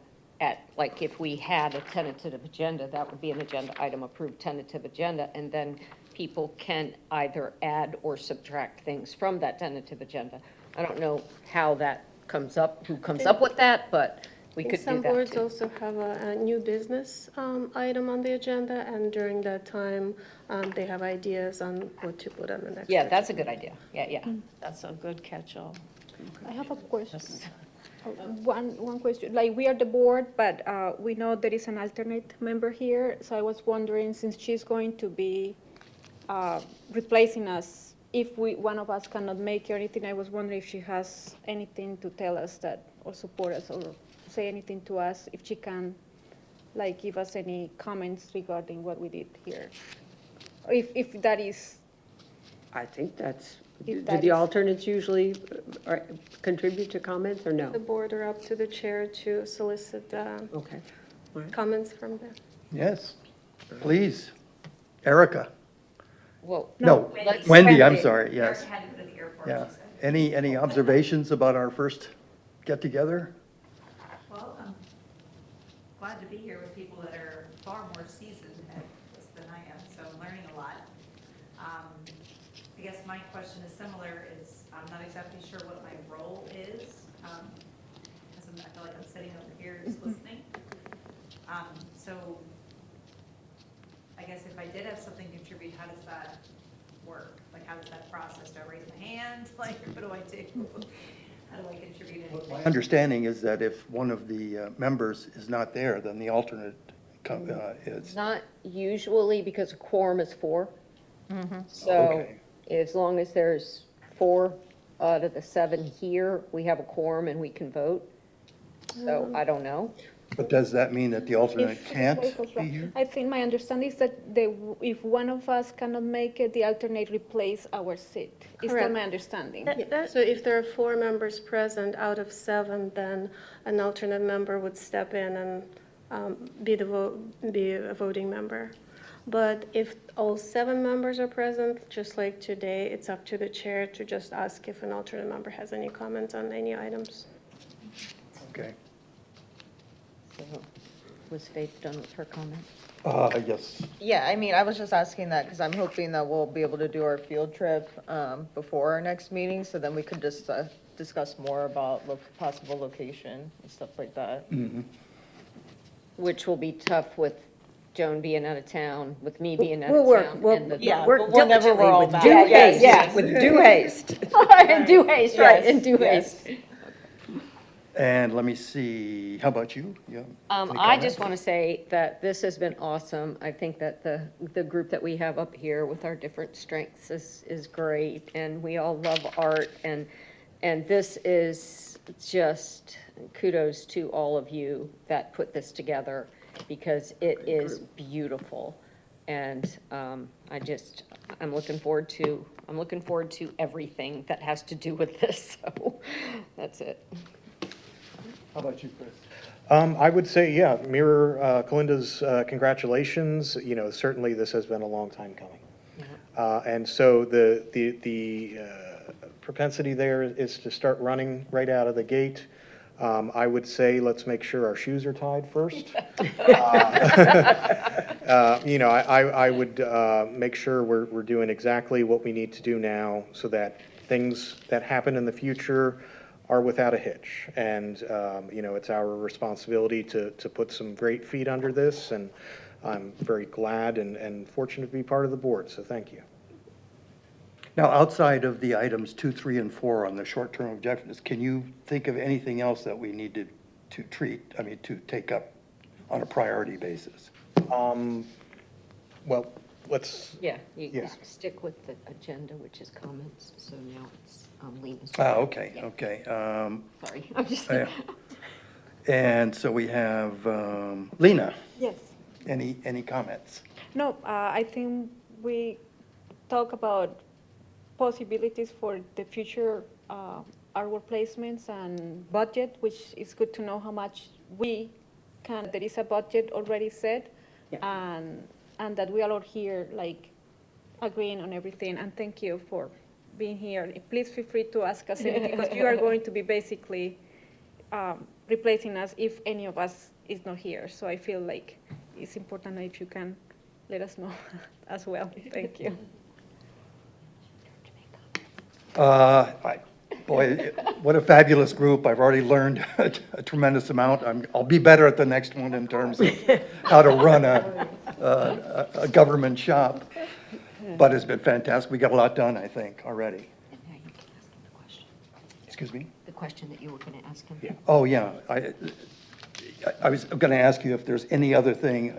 like if we had a tentative agenda, that would be an agenda item, approved tentative agenda, and then people can either add or subtract things from that tentative agenda. I don't know how that comes up, who comes up with that, but we could do Some that boards too. also have a new business item on the agenda, and during that time, they have ideas on what to put on the next. Yeah, that's a good idea. Yeah. That's a good catch-all. I have a question. One question, like, we are the board, but we know there is an alternate member here, so I was wondering, since she's going to be replacing us, if one of us cannot make it or anything, I was wondering if she has anything to tell us that, or support us, or say anything to us, if she can, like, give us any comments regarding what we did here. Or if that is, I think that's, do If that the is- alternates usually contribute to comments or no? The board or up to the chair to solicit Okay. All right. comments from them. Yes, please. Erica. Well, No, let's- Wendy, I'm sorry, yes. Yeah. Any observations about our first get-together? Well, I'm glad to be here with people that are far more seasoned at this than I am, so I'm learning a lot. I guess my question is similar, I'm not exactly sure what my role is, because I feel like I'm sitting over here just listening. So I guess if I did have something to contribute, how does that work? Like, how does that process? Do I raise my hand? Like, what do I do? How do I contribute anything? My understanding is that if one of the members is not there, then the alternate is. Not usually, because a quorum is 4. So Okay. as long as there's 4 out of the 7 here, we have a quorum and we can vote. So I don't know. But does that mean that the alternate If- can't be here? I think my understanding is that if one of us cannot make it, the alternate replace our seat. Is that Correct. my understanding? Yeah, so if there are 4 members present out of 7, then an alternate member would step in and be a voting member. But if all 7 members are present, just like today, it's up to the chair to just ask if an alternate member has any comments on any items. Okay. So was Faith done with her comment? Yes. Yeah, I mean, I was just asking that because I'm hoping that we'll be able to do our field trip before our next meeting, so then we could just discuss more about possible location and stuff like that. Which will be tough with Joan being out of town, with me being out We'll of work, town. we'll and the- Yeah, work whenever we're all diligently with back. due haste. Yes. With due haste. In due haste, right, in due Yes. haste. And let me see, how about you? Yeah. Any I comments? just want to say that this has been awesome. I think that the group that we have up here with our different strengths is great, and we all love art, and this is just kudos to all of you that put this together, because it is beautiful. And I'm looking forward to everything that has to do with this, so that's it. How about you, Chris? I would say, yeah, mirror Kalinda's congratulations. Certainly this has been a long time coming. And so the propensity there is to start running right out of the gate. I would say, let's make sure our shoes are tied first. I would make sure we're doing exactly what we need to do now so that things that happen in the future are without a hitch. And, it's our responsibility to put some great feet under this and I'm very glad and fortunate to be part of the board, so thank you. Now, outside of the items 2, 3, and 4 on the short-term objectives, can you think of anything else that we need to to take up on a priority basis? Well, let's, Yeah, you Yeah. stick with the agenda, which is comments, so now it's Lena's. Okay, Yeah. okay. Sorry, I'm just. Yeah. And so we have Lena. Yes. Any comments? No, I think we talk about possibilities for the future artwork placements and budget, which is good to know how much we can, there is a budget already set, and that we are all here like agreeing on everything. And thank you for being here. Please feel free to ask us anything, because you are going to be basically replacing us if any of us is not here. So I feel like it's important if you can let us know as well. Thank you. Boy, what a fabulous group. I've already learned a tremendous amount. I'll be better at the next one in terms of how to run a government shop. But it's been fantastic. We got a lot done, I think, already. And now you can ask him the question. Excuse me? The question that you were going to ask him. Oh, yeah. I was going to ask you if there's any other thing,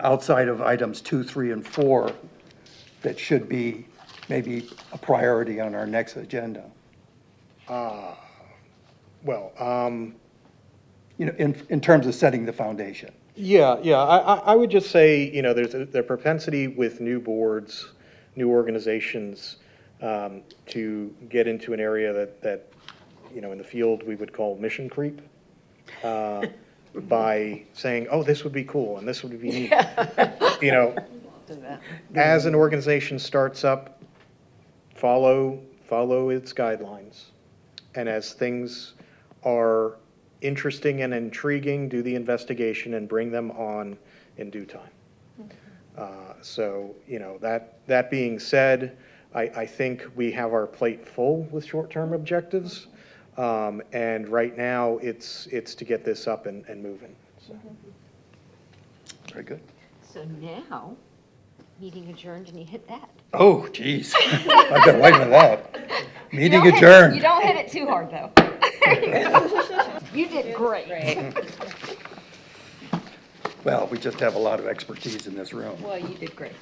outside of items 2, 3, and 4 that should be maybe a priority on our next agenda. In terms of setting the foundation. Yeah, I would just say, there's the propensity with new boards, new organizations, to get into an area that, in the field, we would call mission creep, by saying, oh, this would be cool, and this would be neat. As an organization starts up, follow its guidelines. And as things are interesting and intriguing, do the investigation and bring them on in due time. So, that being said, I think we have our plate full with short-term objectives. And right now, it's to get this up and moving. So. Very good. So now, meeting adjourned, and you hit that. Oh, geez. I've been waiting for that. Meeting adjourned. You don't hit it too hard, though. You did great. Well, we just have a lot of expertise in this room. Well, you did great.